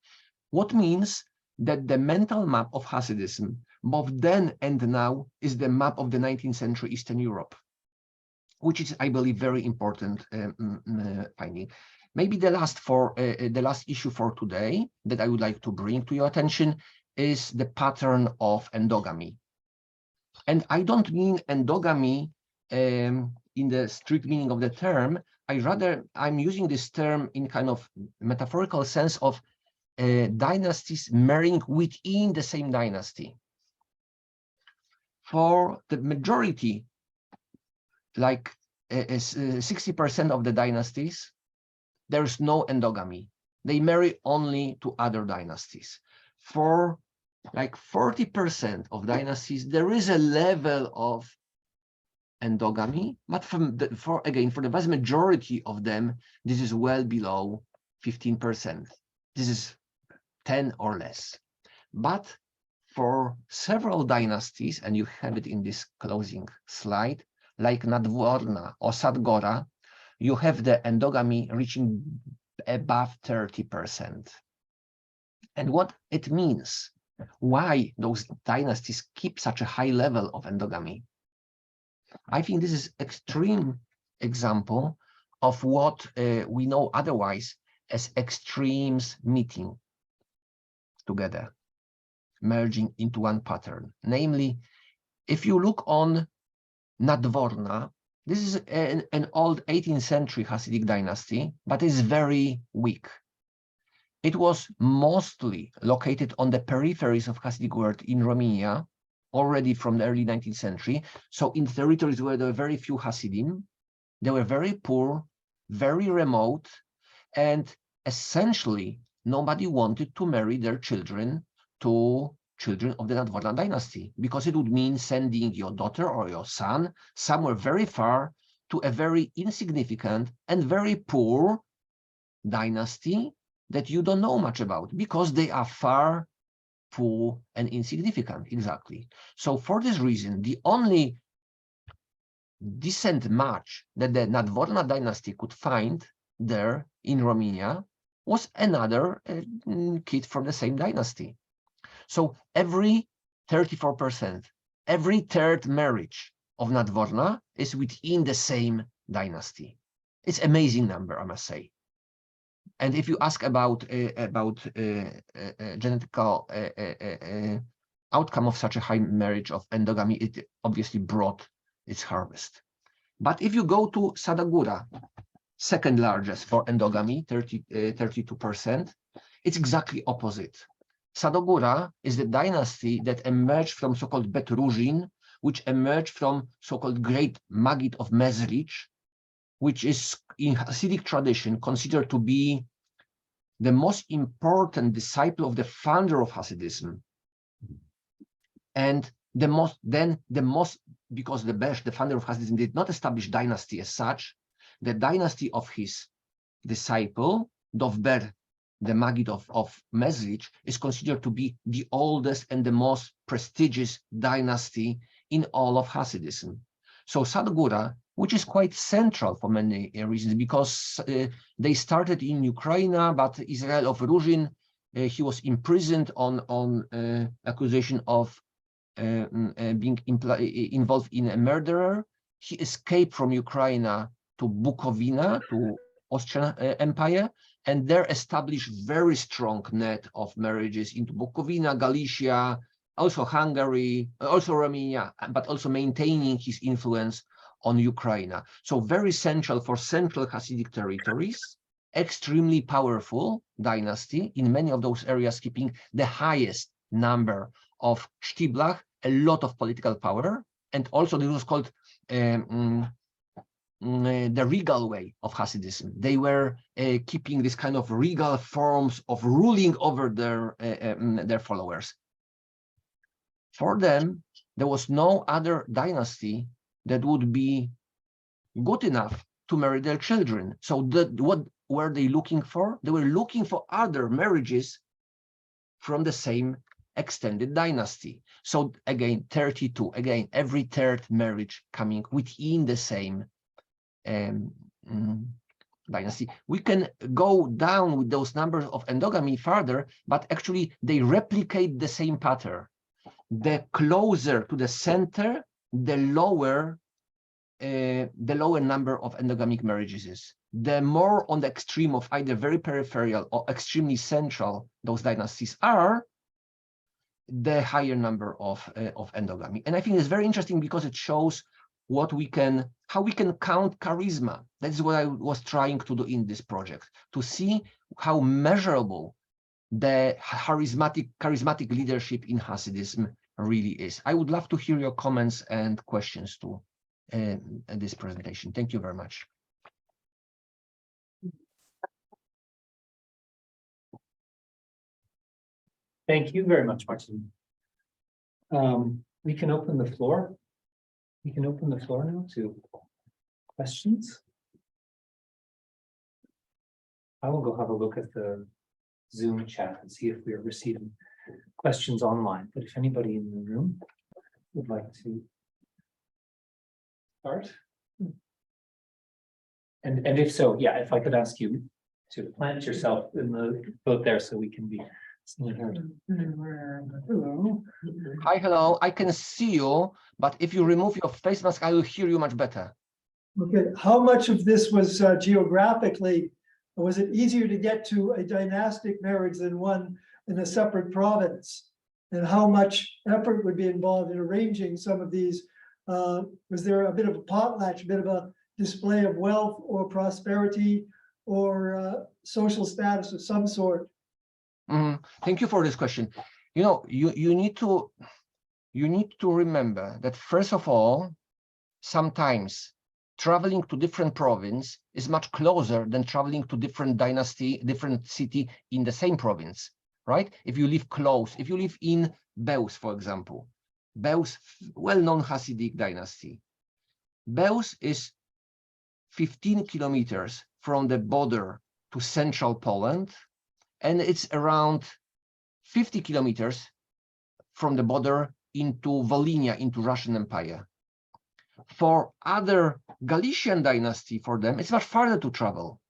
What means that the mental map of Hasidism, both then and now, is the map of the 19th century Eastern Europe, which is, I believe, very important finding. Maybe the last issue for today that I would like to bring to your attention is the pattern of endogamy. And I don't mean endogamy in the strict meaning of the term. I'm using this term in kind of metaphorical sense of dynasties marrying within the same dynasty. For the majority, like 60% of the dynasties, there's no endogamy. They marry only to other dynasties. For like 40% of dynasties, there is a level of endogamy, but for the vast majority of them, this is well below 15%. This is 10 or less. But for several dynasties, and you have it in this closing slide, like Nadworna or Sadgora, you have the endogamy reaching above 30%. And what it means, why those dynasties keep such a high level of endogamy, I think this is extreme example of what we know otherwise as extremes meeting together, merging into one pattern. Namely, if you look on Nadworna, this is an old 18th century Hasidic dynasty, but is very weak. It was mostly located on the peripheries of Hasidic world in Romania, already from the early 19th century. So in territories where there were very few Hasidim, they were very poor, very remote, and essentially nobody wanted to marry their children to children of the Nadworna dynasty, because it would mean sending your daughter or your son somewhere very far to a very insignificant and very poor dynasty that you don't know much about because they are far, poor, and insignificant. Exactly. So for this reason, the only decent match that the Nadworna dynasty could find there in Romania was another kid from the same dynasty. So every 34%, every third marriage of Nadworna is within the same dynasty. It's an amazing number, I must say. And if you ask about genetical outcome of such a high marriage of endogamy, it obviously brought its harvest. But if you go to Sadagura, second largest for endogamy, 32%, it's exactly opposite. Sadagura is the dynasty that emerged from so-called Betruzhin, which emerged from so-called Great Maggid of Mezrich, which is in Hasidic tradition considered to be the most important disciple of the founder of Hasidism. And because the Besh, the founder of Hasidism, did not establish dynasty as such, the dynasty of his disciple, Dovber, the Maggid of Mezrich, is considered to be the oldest and the most prestigious dynasty in all of Hasidism. So Sadagura, which is quite central for many reasons, because they started in Ukraine, but Israel of Ruzhin, he was imprisoned on accusation of being involved in a murderer. He escaped from Ukraine to Bukovina, to Austrian Empire, and there established very strong net of marriages into Bukovina, Galicia, also Hungary, also Romania, but also maintaining his influence on Ukraine. So very central for central Hasidic territories, extremely powerful dynasty in many of those areas, keeping the highest number of Shtiblach, a lot of political power, and also this was called the regal way of Hasidism. They were keeping this kind of regal forms of ruling over their followers. For them, there was no other dynasty that would be good enough to marry their children. So what were they looking for? They were looking for other marriages from the same extended dynasty. So again, 32, again, every third marriage coming within the same dynasty. We can go down with those numbers of endogamy further, but actually they replicate the same pattern. The closer to the center, the lower number of endogamic marriages is. The more on the extreme of either very peripheral or extremely central those dynasties are, the higher number of endogamy. And I think it's very interesting because it shows how we can count charisma. That is what I was trying to do in this project, to see how measurable the charismatic leadership in Hasidism really is. I would love to hear your comments and questions to this presentation. Thank you very much. Thank you very much, Marcin. We can open the floor. We can open the floor now to questions. I will go have a look at the Zoom chat and see if we are receiving questions online. But if anybody in the room would like to start. And if so, yeah, if I could ask you to plant yourself in the boat there so we can be seen and heard. Hello. Hi, hello. I can see you, but if you remove your face mask, I will hear you much better. Okay, how much of this was geographically, was it easier to get to a dynastic marriage than one in a separate province? And how much effort would be involved in arranging some of these? Was there a bit of a potlatch, a bit of a display of wealth or prosperity or social status of some sort? Thank you for this question. You know, you need to remember that first of all, sometimes traveling to different province is much closer than traveling to different dynasty, different city in the same province, right? If you live close, if you live in Beus, for example, Beus, well-known Hasidic dynasty. Beus is 15 kilometers from the border to central Poland, and it's around 50 kilometers from the border into Volhynia, into Russian Empire. For other Galician dynasty, for them, it's much farther to travel.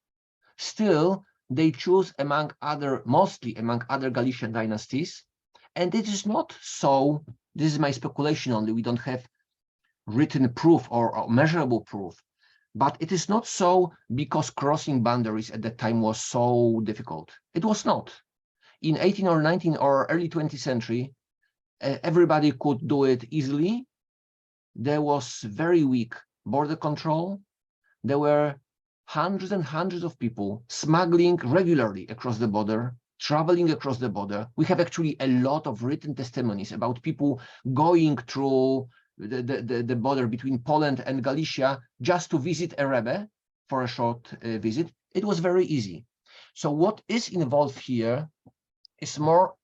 Still, they choose mostly among other Galician dynasties. And it is not so, this is my speculation only, we don't have written proof or measurable proof, but it is not so because crossing boundaries at that time was so difficult. It was not. In 18 or 19 or early 20th century, everybody could do it easily. There was very weak border control. There were hundreds and hundreds of people smuggling regularly across the border, traveling across the border. We have actually a lot of written testimonies about people going through the border between Poland and Galicia just to visit a Rebbe for a short visit. It was very easy. So what is involved here is more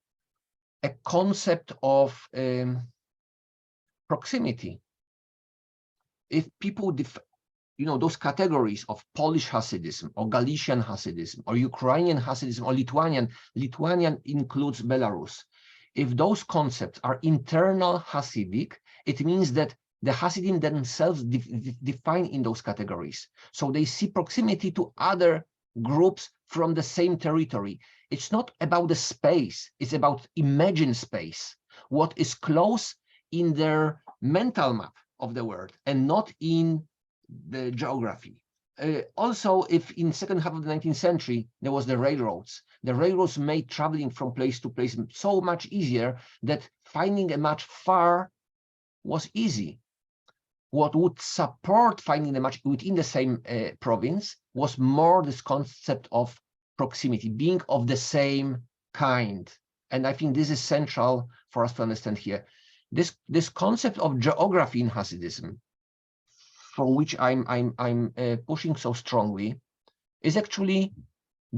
a concept of proximity. If people, those categories of Polish Hasidism or Galician Hasidism or Ukrainian Hasidism or Lithuanian includes Belarus. If those concepts are internal Hasidic, it means that the Hasidim themselves define in those categories. So they see proximity to other groups from the same territory. It's not about the space, it's about imagined space, what is close in their mental map of the world and not in the geography. Also, if in second half of the 19th century, there was the railroads made traveling from place to place so much easier that finding a match far was easy. What would support finding a match within the same province was more this concept of proximity, being of the same kind. And I think this is central for us to understand here. This concept of geography in Hasidism, for which I'm pushing so strongly, is actually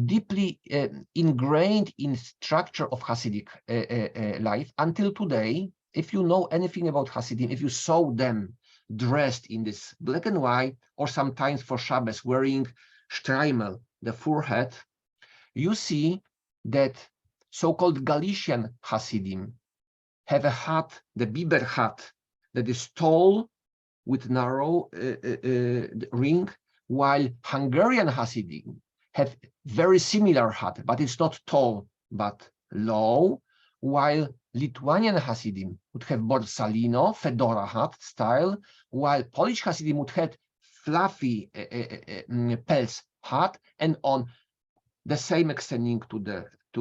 deeply ingrained in structure of Hasidic life until today. If you know anything about Hasidim, if you saw them dressed in this black and white, or sometimes for Shabbos wearing shtreimel, the forehead, you see that so-called Galician Hasidim have a hat, the Biber hat, that is tall with narrow ring, while Hungarian Hasidim have very similar hat, but it's not tall, but low, while Lithuanian Hasidim would have borsalino, fedora hat style, while Polish Hasidim would have fluffy pelz hat, and on the same extending to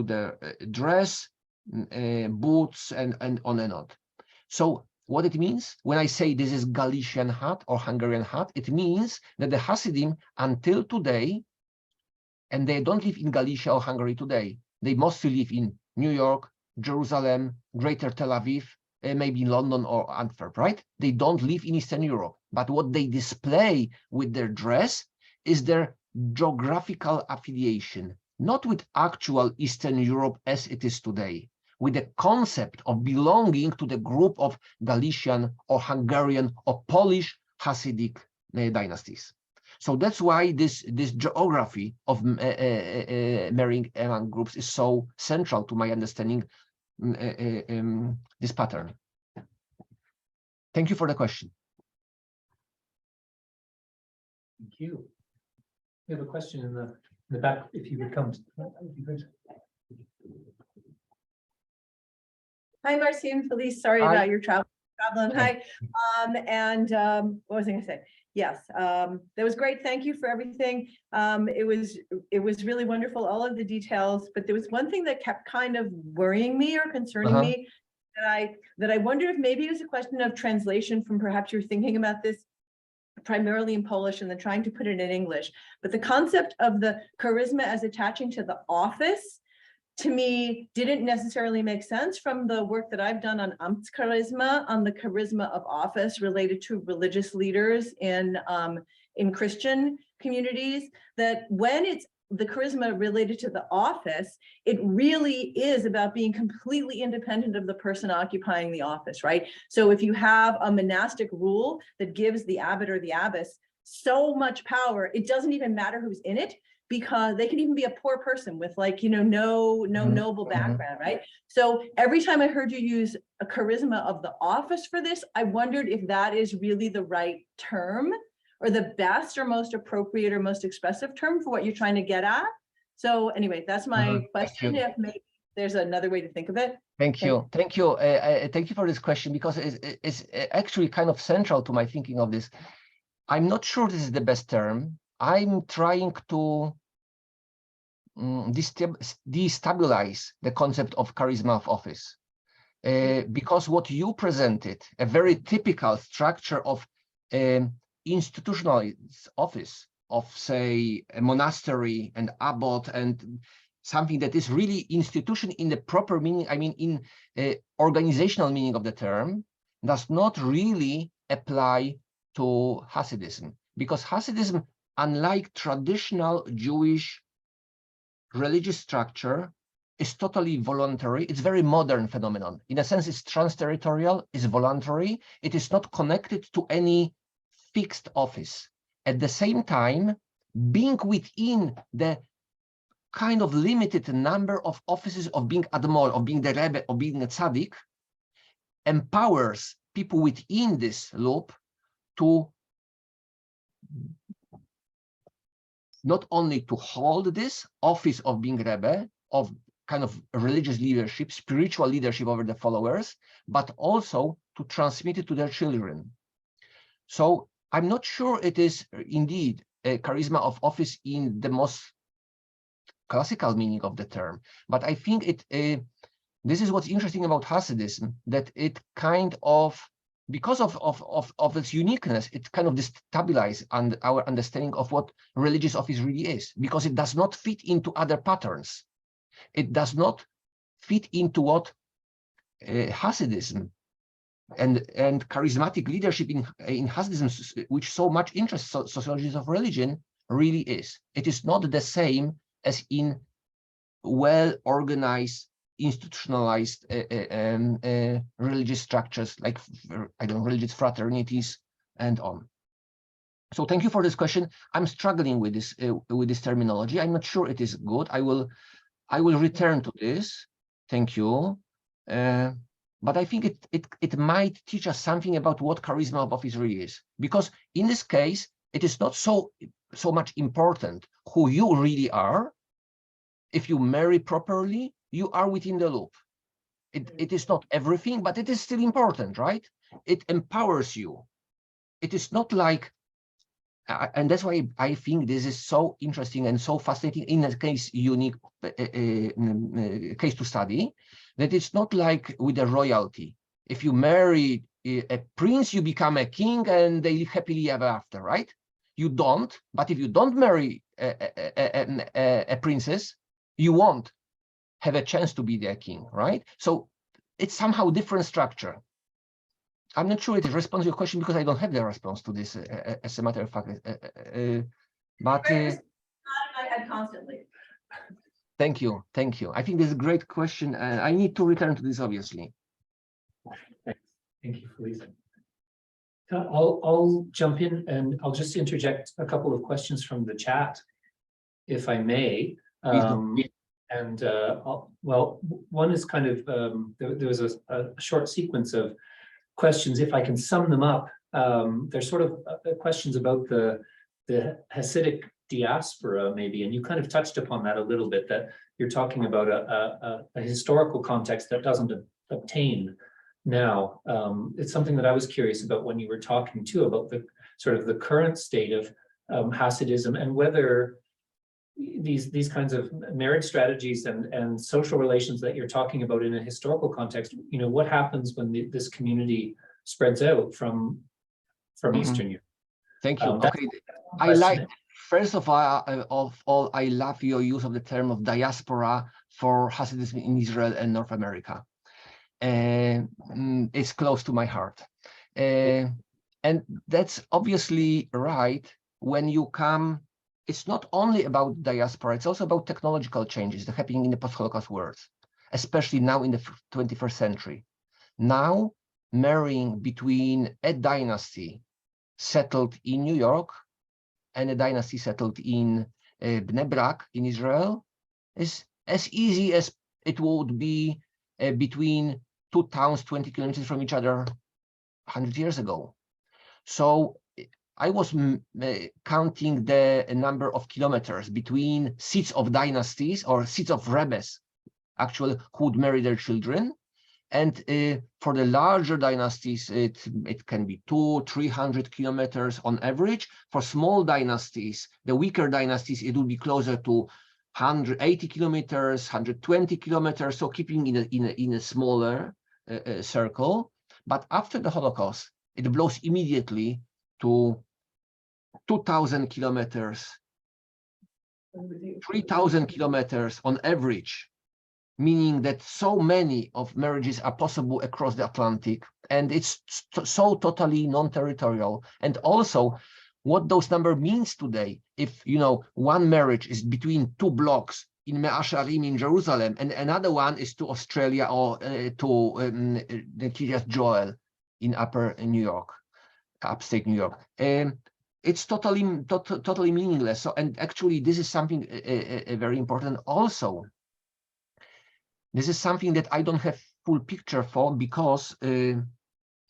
the dress, boots, and on and on. So what it means when I say this is Galician hat or Hungarian hat, it means that the Hasidim until today, and they don't live in Galicia or Hungary today, they mostly live in New York, Jerusalem, Greater Tel Aviv, maybe in London or Antwerp, right? They don't live in Eastern Europe, but what they display with their dress is their geographical affiliation, not with actual Eastern Europe as it is today, with the concept of belonging to the group of Galician or Hungarian or Polish Hasidic dynasties. So that's why this geography of marrying among groups is so central to my understanding this pattern. Thank you for the question. Thank you. We have a question in the back, if you would come. That would be great. Hi, Marcin, Felice, sorry Hi. about your traveling. Hi. What was I gonna say? Yes, that was great. Thank you for everything. It was really wonderful, all of the details, but there was one thing that kept kind of worrying me or concerning me that I wonder if maybe it was a question of translation from perhaps you're thinking about this primarily in Polish and then trying to put it in English. But the concept of the charisma as attaching to the office, to me, didn't necessarily make sense from the work that I've done on Amtscharisma, on the charisma of office related to religious leaders in Christian communities, that when it's the charisma related to the office, it really is about being completely independent of the person occupying the office, right? So if you have a monastic rule that gives the abbot or the abbess so much power, it doesn't even matter who's in it, because they can even be a poor person with like, you know, no noble Mhm. background, right? So every time I heard you use a charisma of the office for this, I wondered if that is really the right term or the best or most appropriate or most expressive term for what you're trying to get at. So anyway, that's my question. you. If maybe there's another way to think of it. Thank you. Thank you. Thank you for this question, because it's actually kind of central to my thinking of this. I'm not sure this is the best term. I'm trying to destabilize the concept of charisma of office. Because what you presented, a very typical structure of institutionalized office of, say, a monastery and abbot, and something that is really institution in the proper meaning, I mean, in organizational meaning of the term, does not really apply to Hasidism. Because Hasidism, unlike traditional Jewish religious structure, is totally voluntary. It's very modern phenomenon. In a sense, it's trans-territorial, it's voluntary. It is not connected to any fixed office. At the same time, being within the kind of limited number of offices of being Admor, of being the Rebbe, of being a Tzaddik, empowers people within this loop to not only to hold this office of being Rebbe, of kind of religious leadership, spiritual leadership over the followers, but also to transmit it to their children. So I'm not sure it is indeed a charisma of office in the most classical meaning of the term, but I think this is what's interesting about Hasidism, that it kind of, because of its uniqueness, it kind of destabilizes our understanding of what religious office really is, because it does not fit into other patterns. It does not fit into what Hasidism and charismatic leadership in Hasidism, which so much interests sociologists of religion, really is. It is not the same as in well-organized, institutionalized religious structures, like, I don't know, religious fraternities and on. So thank you for this question. I'm struggling with this terminology. I'm not sure it is good. I will return to this. Thank you. But I think it might teach us something about what charisma of office really is, because in this case, it is not so much important who you really are. If you marry properly, you are within the loop. It is not everything, but it is still important, right? It empowers you. It is not like, and that's why I think this is so interesting and so fascinating, in a case unique case to study, that it's not like with a royalty. If you marry a prince, you become a king and they live happily ever after, right? You don't, but if you don't marry a princess, you won't have a chance to be their king, right? So it's somehow different structure. I'm not sure it responds to your question, because I don't have the response to this as a matter of fact. But Constantly. Thank you. I think this is a great question, and I need to return to this, obviously. Thank you, Felice. I'll jump in and I'll just interject a couple of questions from the chat, if I may. Well, one is kind of, there was a short sequence of questions. If I can sum them up, they're sort of questions about the Hasidic diaspora, maybe, and you kind of touched upon that a little bit, that you're talking about a historical context that doesn't obtain now. It's something that I was curious about when you were talking too, about the sort of the current state of Hasidism, and whether these kinds of marriage strategies and social relations that you're talking about in a historical context, you know, what happens when this community spreads out from Eastern Europe? Thank you. Okay, I like, first of all, I love your use of the term of diaspora for Hasidism in Israel and North America. It's close to my heart. And that's obviously right. When you come, it's not only about diaspora, it's also about technological changes that are happening in the post-Holocaust world, especially now in the 21st century. Now, marrying between a dynasty settled in New York and a dynasty settled in Bnei Brak in Israel is as easy as it would be between two towns 20 kilometers from each other 100 years ago. So I was counting the number of kilometers between seats of dynasties or seats of rebbes, actually, who would marry their children. And for the larger dynasties, it can be 200-300 kilometers on average. For small dynasties, the weaker dynasties, it would be closer to 180 kilometers, 120 kilometers. So keeping in a smaller circle. But after the Holocaust, it blows immediately to 2,000 kilometers, 3,000 kilometers on average, meaning that so many of marriages are possible across the Atlantic, and it's so totally non-territorial. And also what those number means today, if one marriage is between two blocks in Mea Shearim in Jerusalem, and another one is to Australia or to the Kiryat Joel in upper New York, upstate New York. It's totally meaningless. So, and actually this is something very important also. This is something that I don't have full picture for, because the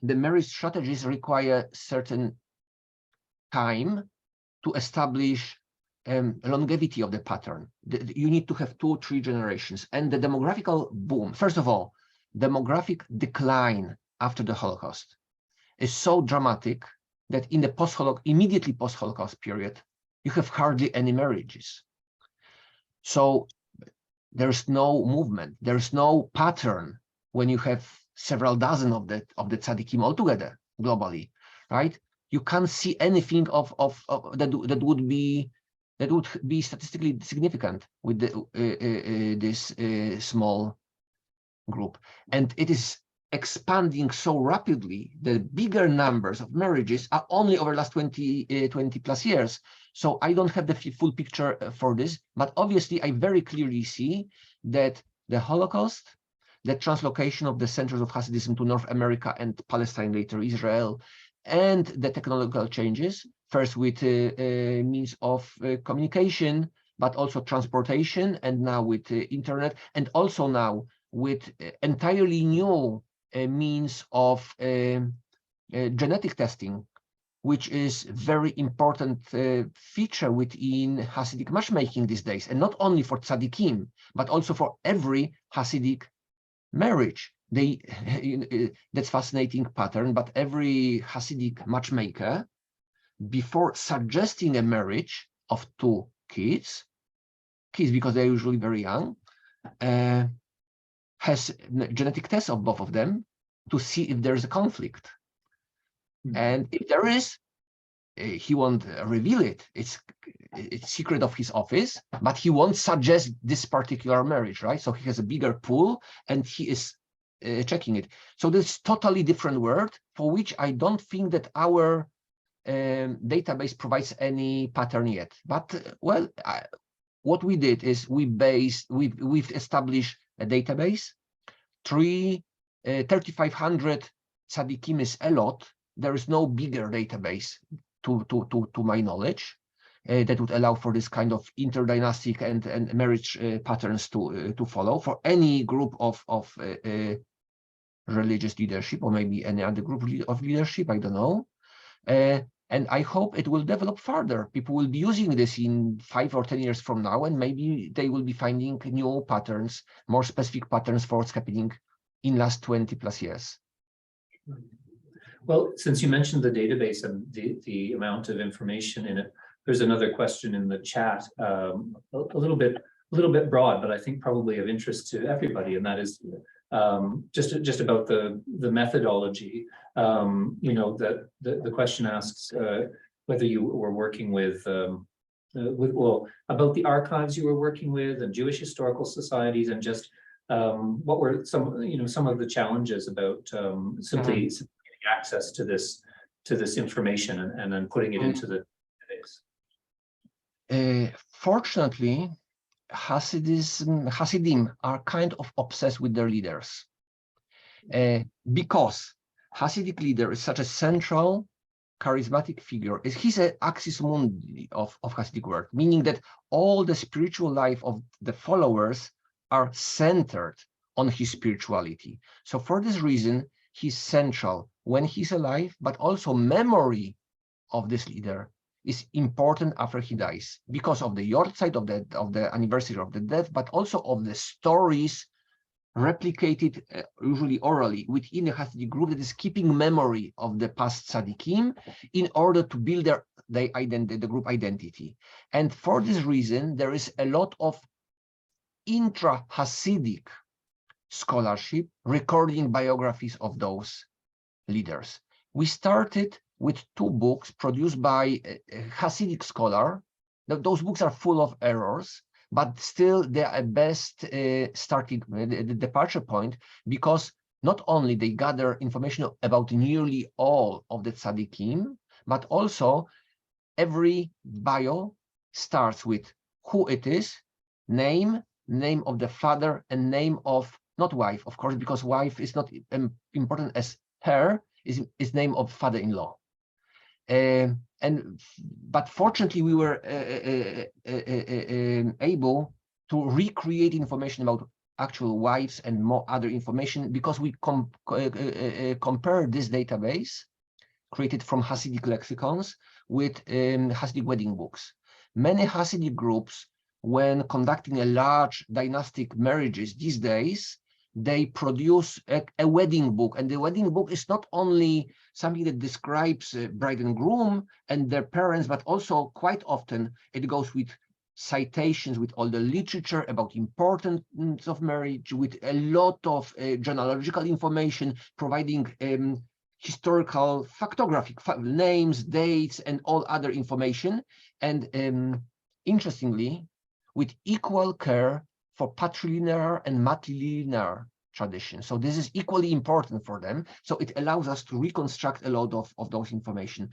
marriage strategies require certain time to establish longevity of the pattern. You need to have 2 or 3 generations. And the demographical boom, first of all, demographic decline after the Holocaust is so dramatic that in the immediately post-Holocaust period, you have hardly any marriages. So there's no movement, there's no pattern when you have several dozen of the tzaddikim altogether globally, right? You can't see anything that would be statistically significant with this small group. And it is expanding so rapidly. The bigger numbers of marriages are only over the last 20 plus years. So I don't have the full picture for this, but obviously I very clearly see that the Holocaust, the translocation of the centers of Hasidism to North America and Palestine, later Israel, and the technological changes, first with means of communication, but also transportation, and now with internet, and also now with entirely new means of genetic testing, which is very important feature within Hasidic matchmaking these days, and not only for tzaddikim, but also for every Hasidic marriage. That's fascinating pattern, but every Hasidic matchmaker, before suggesting a marriage of 2 kids because they're usually very young, has genetic tests of both of them to see if there's a conflict. And if there is, he won't reveal it. It's secret of his office, but he won't suggest this particular marriage, right? So he has a bigger pool and he is checking it. So this is totally different world for which I don't think that our database provides any pattern yet. But well, what we did is we've established a database. 3,500 tzaddikim is a lot. There is no bigger database to my knowledge that would allow for this kind of interdynastic and marriage patterns to follow for any group of religious leadership, or maybe any other group of leadership, I don't know. And I hope it will develop further. People will be using this in 5 or 10 years from now, and maybe they will be finding new patterns, more specific patterns for what's happening in last 20 plus years. Well, since you mentioned the database and the amount of information in it, there's another question in the chat, a little bit broad, but I think probably of interest to everybody, and that is just about the methodology. That the question asks whether you were working with about the archives you were working with and Jewish historical societies, and just what were some of the challenges about simply getting access to this information and then putting it into the database. Fortunately, Hasidim are kind of obsessed with their leaders, because Hasidic leader is such a central charismatic figure. He's an axis mundi of Hasidic world, meaning that all the spiritual life of the followers are centered on his spirituality. So for this reason, he's central when he's alive, but also memory of this leader is important after he dies because of the Yortzeit of the anniversary of the death, but also of the stories replicated usually orally within the Hasidic group that is keeping memory of the past tzaddikim in order to build the group identity. And for this reason, there is a lot of intra-Hasidic scholarship recording biographies of those leaders. We started with 2 books produced by a Hasidic scholar. Those books are full of errors, but still they are best starting the departure point, because not only they gather information about nearly all of the tzaddikim, but also every bio starts with who it is, name of the father, and name of, not wife, of course, because wife is not important as her, is name of father-in-law. But fortunately, we were able to recreate information about actual wives and more other information, because we compared this database created from Hasidic lexicons with Hasidic wedding books. Many Hasidic groups, when conducting a large dynastic marriages these days, they produce a wedding book, and the wedding book is not only something that describes bride and groom and their parents, but also quite often it goes with citations, with all the literature about importance of marriage, with a lot of genealogical information, providing historical factographic names, dates, and all other information. And interestingly, with equal care for patrilinear and matrilinear tradition. So this is equally important for them. So it allows us to reconstruct a lot of those information.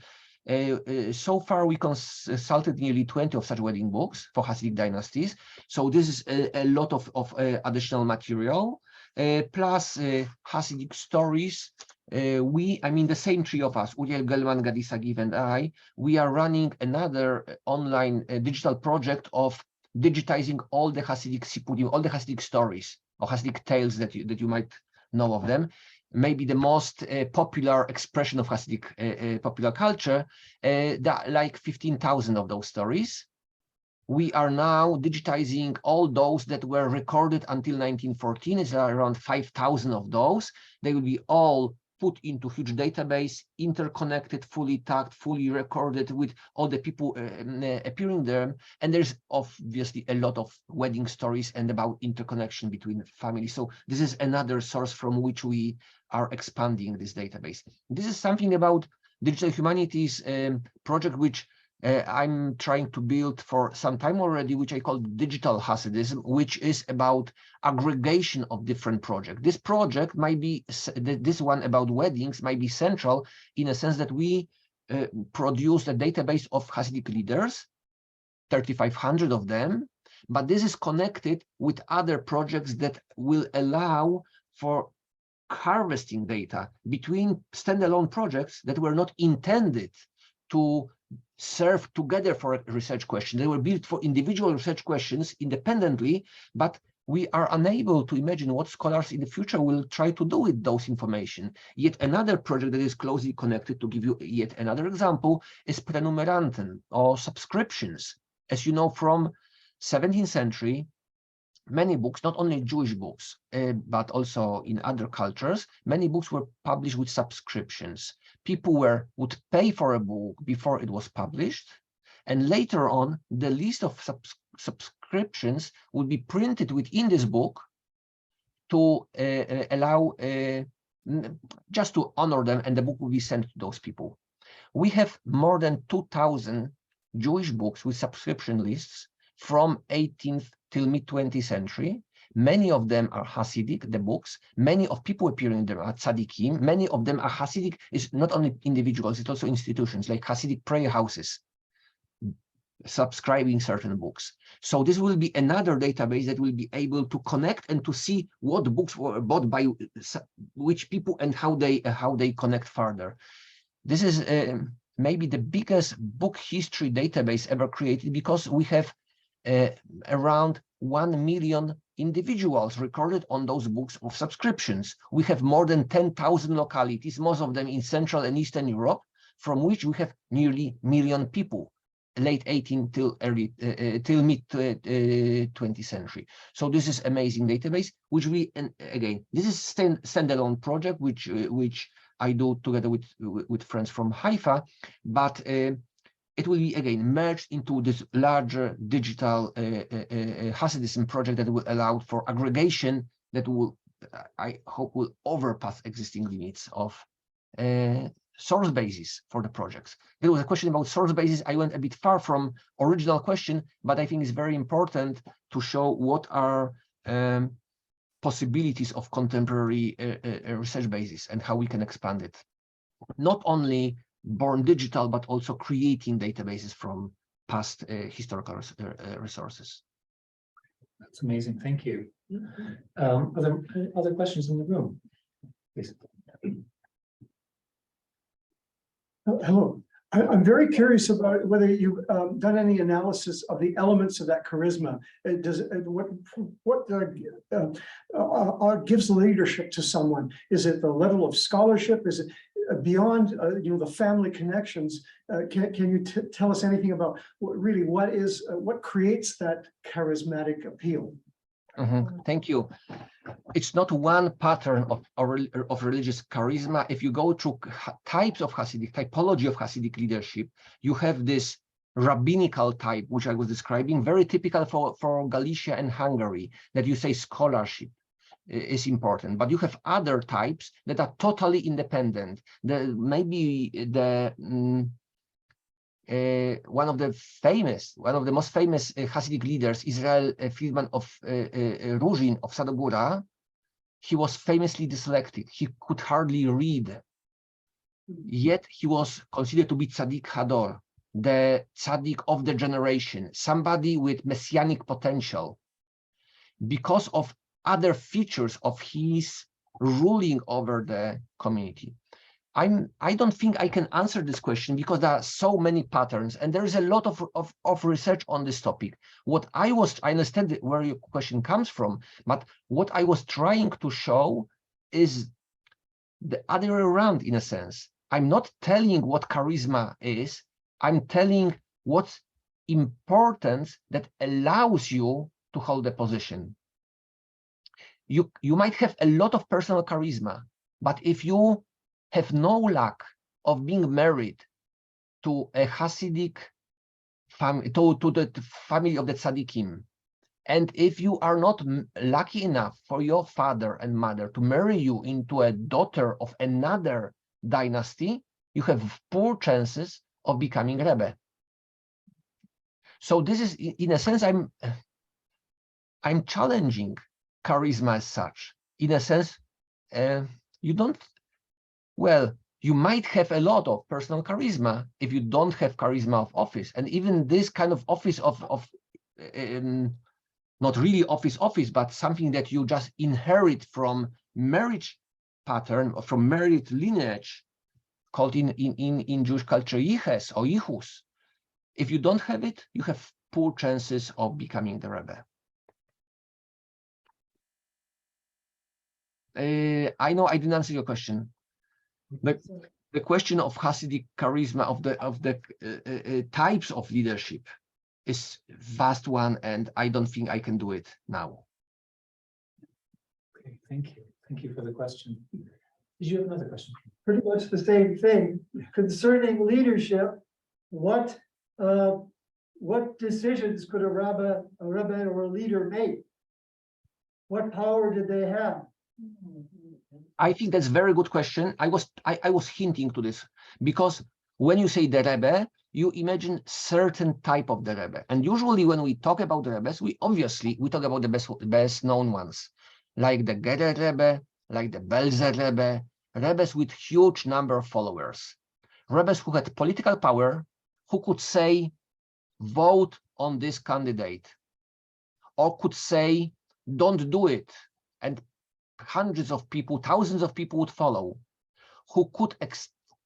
So far, we consulted nearly 20 of such wedding books for Hasidic dynasties. So this is a lot of additional material, plus Hasidic stories. The same three of us, Uriel Gelman, Gadi Sagiv, and I, we are running another online digital project of digitizing all the Hasidic sipurim, all the Hasidic stories or Hasidic tales that you might know of them. Maybe the most popular expression of Hasidic popular culture, like 15,000 of those stories. We are now digitizing all those that were recorded until 1914. It's around 5,000 of those. They will be all put into huge database, interconnected, fully tagged, fully recorded with all the people appearing there. And there's obviously a lot of wedding stories and about interconnection between families. So this is another source from which we are expanding this database. This is something about digital humanities project, which I'm trying to build for some time already, which I call Digital Hasidism, which is about aggregation of different projects. This project might be, this one about weddings might be central in a sense that we produced a database of Hasidic leaders, 3,500 of them, but this is connected with other projects that will allow for harvesting data between standalone projects that were not intended to serve together for a research question. They were built for individual research questions independently, but we are unable to imagine what scholars in the future will try to do with those information. Yet another project that is closely connected, to give you yet another example, is prenumeranten or subscriptions. As you know, from 17th century, many books, not only Jewish books, but also in other cultures, many books were published with subscriptions. People would pay for a book before it was published, and later on, the list of subscriptions would be printed within this book to allow, just to honor them, and the book will be sent to those people. We have more than 2,000 Jewish books with subscription lists from 18th till mid-20th century. Many of them are Hasidic, the books. Many of people appearing there are tzaddikim. Many of them are Hasidic. It's not only individuals, it's also institutions like Hasidic prayer houses subscribing certain books. So this will be another database that will be able to connect and to see what books were bought by which people and how they connect further. This is maybe the biggest book history database ever created, because we have around 1 million individuals recorded on those books of subscriptions. We have more than 10,000 localities, most of them in Central and Eastern Europe, from which we have nearly 1 million people, late 18th till mid 20th century. So this is amazing database, which we, and again, this is standalone project, which I do together with friends from Haifa, but it will be again merged into this larger digital Hasidism project that will allow for aggregation that will, I hope, will overpass existing limits of source basis for the projects. There was a question about source basis. I went a bit far from original question, but I think it's very important to show what are possibilities of contemporary research basis and how we can expand it. Not only born digital, but also creating databases from past historical resources. That's amazing. Thank you. Are there other questions in the room? Please. Hello. I'm very curious about whether you've done any analysis of the elements of that charisma. What gives leadership to someone? Is it the level of scholarship? Is it beyond the family connections? Can you tell us anything about what creates that charismatic appeal? Thank you. It's not one pattern of religious charisma. If you go through types of Hasidic, typology of Hasidic leadership, you have this rabbinical type, which I was describing, very typical for Galicia and Hungary, that you say scholarship is important, but you have other types that are totally independent. Maybe one of the most famous Hasidic leaders, Israel Friedman of Ruzhin of Sadogura, he was famously dyslexic. He could hardly read, yet he was considered to be Tzaddik Hador, the Tzaddik of the generation, somebody with messianic potential, because of other features of his ruling over the community. I don't think I can answer this question because there are so many patterns and there is a lot of research on this topic. I understand where your question comes from, but what I was trying to show is the other way around, in a sense. I'm not telling what charisma is, I'm telling what's importance that allows you to hold a position. You might have a lot of personal charisma, but if you have no luck of being married to a Hasidic family, to the family of the Tzaddikim, and if you are not lucky enough for your father and mother to marry you into a daughter of another dynasty, you have poor chances of becoming Rebbe. So this is, in a sense, I'm challenging charisma as such. In a sense, you might have a lot of personal charisma if you don't have charisma of office. And even this kind of office of not really office, but something that you just inherit from marriage pattern or from married lineage, called in Jewish culture yiches or yichus. If you don't have it, you have poor chances of becoming the Rebbe. I know I didn't answer your question. The question of Hasidic charisma, of the types of leadership, is a vast one, and I don't think I can do it now. Okay, thank you. Thank you for the question. Did you have another question? Pretty much the same thing. Concerning leadership, what decisions could a rabbi or a leader make? What power did they have? I think that's a very good question. I was hinting to this, because when you say the Rebbe, you imagine certain type of the Rebbe. And usually when we talk about the Rebbes, we talk about the best known ones, like the Gerer Rebbe, like the Belzer Rebbe, Rebbes with huge number of followers, Rebbes who had political power, who could say, vote on this candidate, or could say, don't do it, and hundreds of people, thousands of people would follow, who could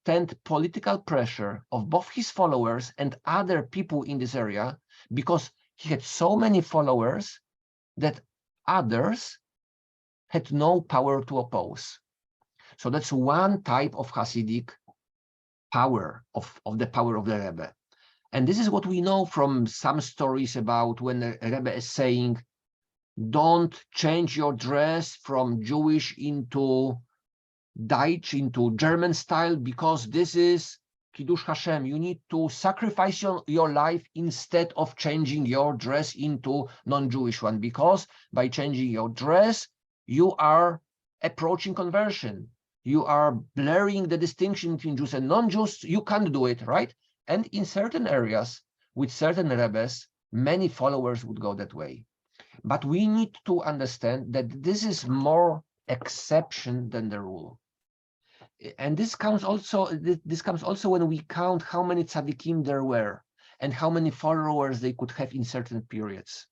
withstand political pressure of both his followers and other people in this area, because he had so many followers that others had no power to oppose. So that's one type of Hasidic power, of the power of the Rebbe. And this is what we know from some stories about when the Rebbe is saying, don't change your dress from Jewish into Deutsch, into German style, because this is Kiddush Hashem. You need to sacrifice your life instead of changing your dress into non-Jewish one, because by changing your dress, you are approaching conversion. You are blurring the distinction between Jews and non-Jews. You can't do it, right? And in certain areas, with certain Rebbes, many followers would go that way. But we need to understand that this is more exception than the rule. And this comes also when we count how many tzaddikim there were and how many followers they could have in certain periods.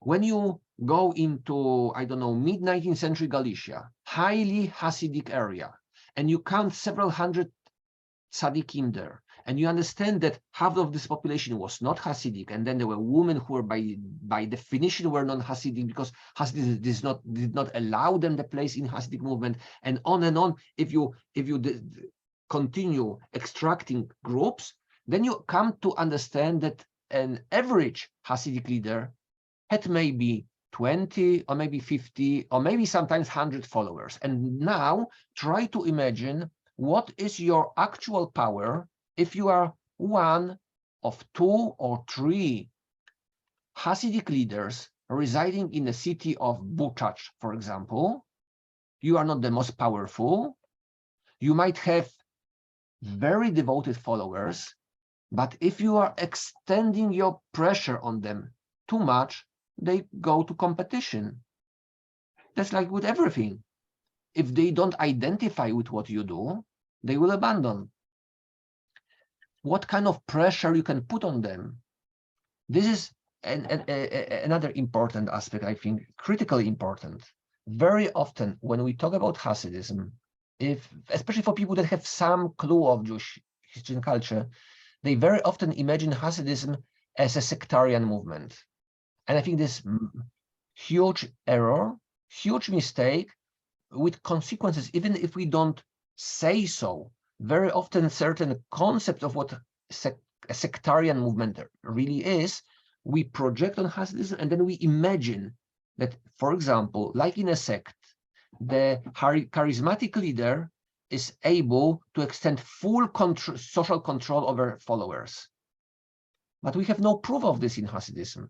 When you go into, I don't know, mid-19th century Galicia, highly Hasidic area, and you count several hundred tzaddikim there, and you understand that half of this population was not Hasidic, and then there were women who were by definition were non-Hasidic because Hasidism did not allow them the place in Hasidic movement, and on and on. If you continue extracting groups, then you come to understand that an average Hasidic leader had maybe 20 or maybe 50 or maybe sometimes 100 followers. And now try to imagine what is your actual power if you are one of 2 or 3 Hasidic leaders residing in the city of Buchach, for example. You are not the most powerful. You might have very devoted followers, but if you are extending your pressure on them too much, they go to competition. That's like with everything. If they don't identify with what you do, they will abandon. What kind of pressure you can put on them? This is another important aspect, I think, critically important. Very often when we talk about Hasidism, especially for people that have some clue of Jewish history and culture, they very often imagine Hasidism as a sectarian movement. And I think this huge error, huge mistake with consequences, even if we don't say so. Very often certain concepts of what a sectarian movement really is, we project on Hasidism, and then we imagine that, for example, like in a sect, the charismatic leader is able to extend full social control over followers. But we have no proof of this in Hasidism.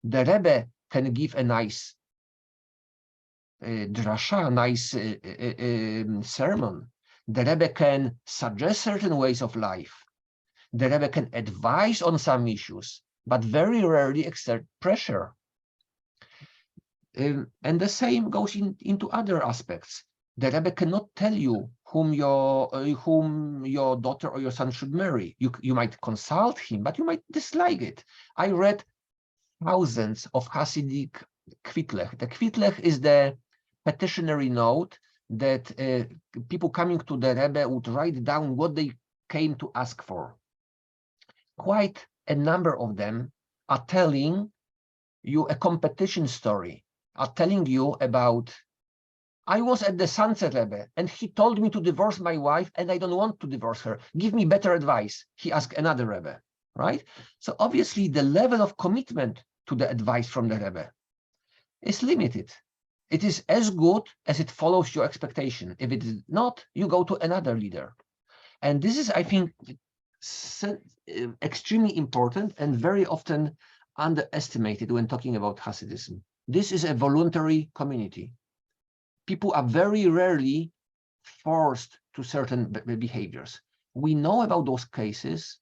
The Rebbe can give a nice drasha, a nice sermon. The Rebbe can suggest certain ways of life. The Rebbe can advise on some issues, but very rarely exert pressure. And the same goes into other aspects. The Rebbe cannot tell you whom your daughter or your son should marry. You might consult him, but you might dislike it. I read thousands of Hasidic kvitlech. The kvitlech is the petitionary note that people coming to the Rebbe would write down what they came to ask for. Quite a number of them are telling you a competition story, are telling you about, I was at the Sunset Rebbe and he told me to divorce my wife and I don't want to divorce her. Give me better advice. He asked another Rebbe, right? So obviously the level of commitment to the advice from the Rebbe is limited. It is as good as it follows your expectation. If it is not, you go to another leader. And this is, I think, extremely important and very often underestimated when talking about Hasidism. This is a voluntary community. People are very rarely forced to certain behaviors. We know about those cases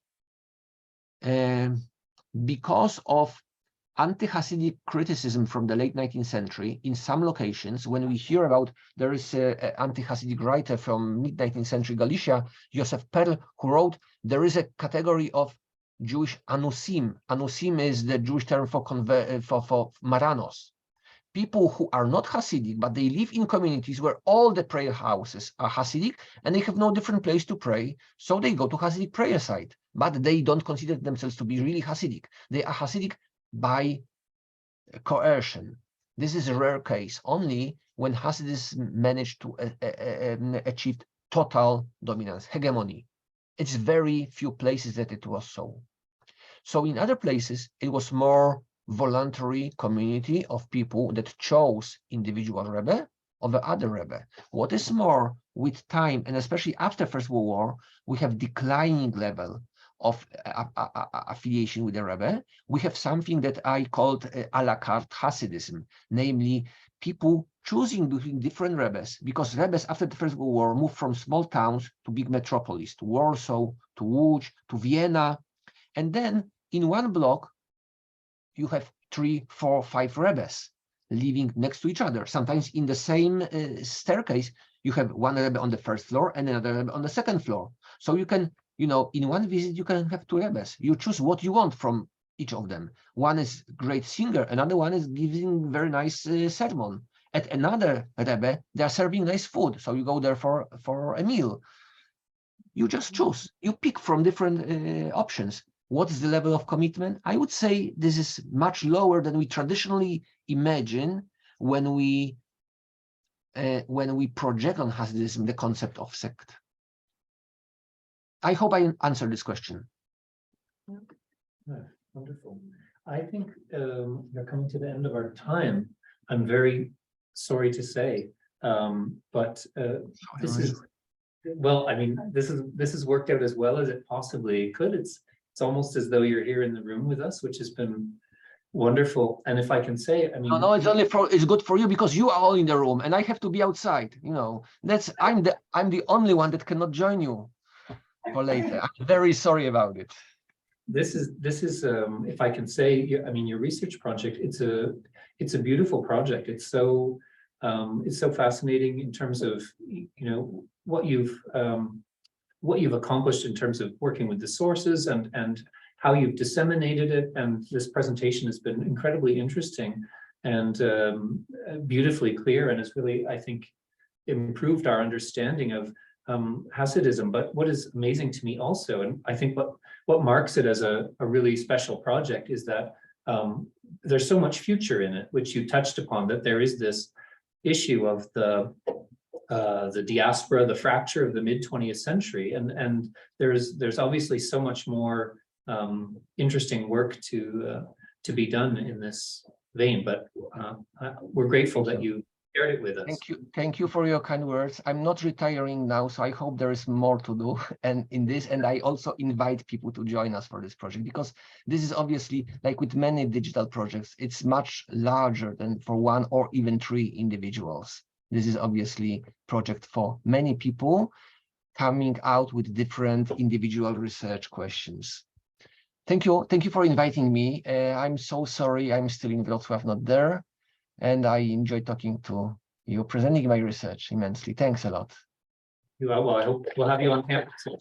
because of anti-Hasidic criticism from the late 19th century. In some locations, when we hear about, there is an anti-Hasidic writer from mid-19th century Galicia, Joseph Perl, who wrote, there is a category of Jewish anusim. Anusim is the Jewish term for Maranos. people who are not Hasidic, but they live in communities where all the prayer houses are Hasidic and they have no different place to pray. So they go to Hasidic prayer site, but they don't consider themselves to be really Hasidic. They are Hasidic by coercion. This is a rare case. Only when Hasidism managed to achieve total dominance, hegemony. It's very few places that it was so. So in other places, it was more voluntary community of people that chose individual Rebbe over other Rebbe. What is more, with time, and especially after First World War, we have declining level of affiliation with the Rebbe. We have something that I called a la carte Hasidism, namely people choosing between different Rebbes, because Rebbes after the First World War moved from small towns to big metropolis, to Warsaw, to Łódź, to Vienna. And then in one block, you have 3, 4, 5 Rebbes living next to each other. Sometimes in the same staircase, you have one Rebbe on the first floor and another Rebbe on the second floor. So you can, in one visit, you can have 2 Rebbes. You choose what you want from each of them. One is great singer, another one is giving very nice sermon. At another Rebbe, they are serving nice food, so you go there for a meal. You just choose. You pick from different options. What is the level of commitment? I would say this is much lower than we traditionally imagine when we project on Hasidism the concept of sect. I hope I answered this question. Yeah, wonderful. I think we're coming to the end of our time. I'm very sorry to say, but this is, well, I mean, this has worked out as well as it possibly could. It's almost as though you're here in the room with us, which has been wonderful. And if I can say, I mean, no, it's good for you because you are all in the room and I have to be outside. I'm the only one that cannot join you for later. I'm very sorry about it. This is if I can say, I mean, your research project, it's a beautiful project. It's so fascinating in terms of what you've accomplished in terms of working with the sources and how you've disseminated it. And this presentation has been incredibly interesting and beautifully clear, and has really, I think, improved our understanding of Hasidism. But what is amazing to me also, and I think what marks it as a really special project, is that there's so much future in it, which you touched upon, that there is this issue of the diaspora, the fracture of the mid-20th century, and there's obviously so much more interesting work to be done in this vein. But we're grateful that you shared it with us. Thank you for your kind words. I'm not retiring now, so I hope there is more to do. And I also invite people to join us for this project, because this is obviously, like with many digital projects, it's much larger than for 1 or even 3 individuals. This is obviously a project for many people coming out with different individual research questions. Thank you for inviting me. I'm so sorry I'm still in Wrocław, not there. And I enjoyed talking to you, presenting my research immensely. Thanks a lot. Well, I hope we'll have you on campus soon.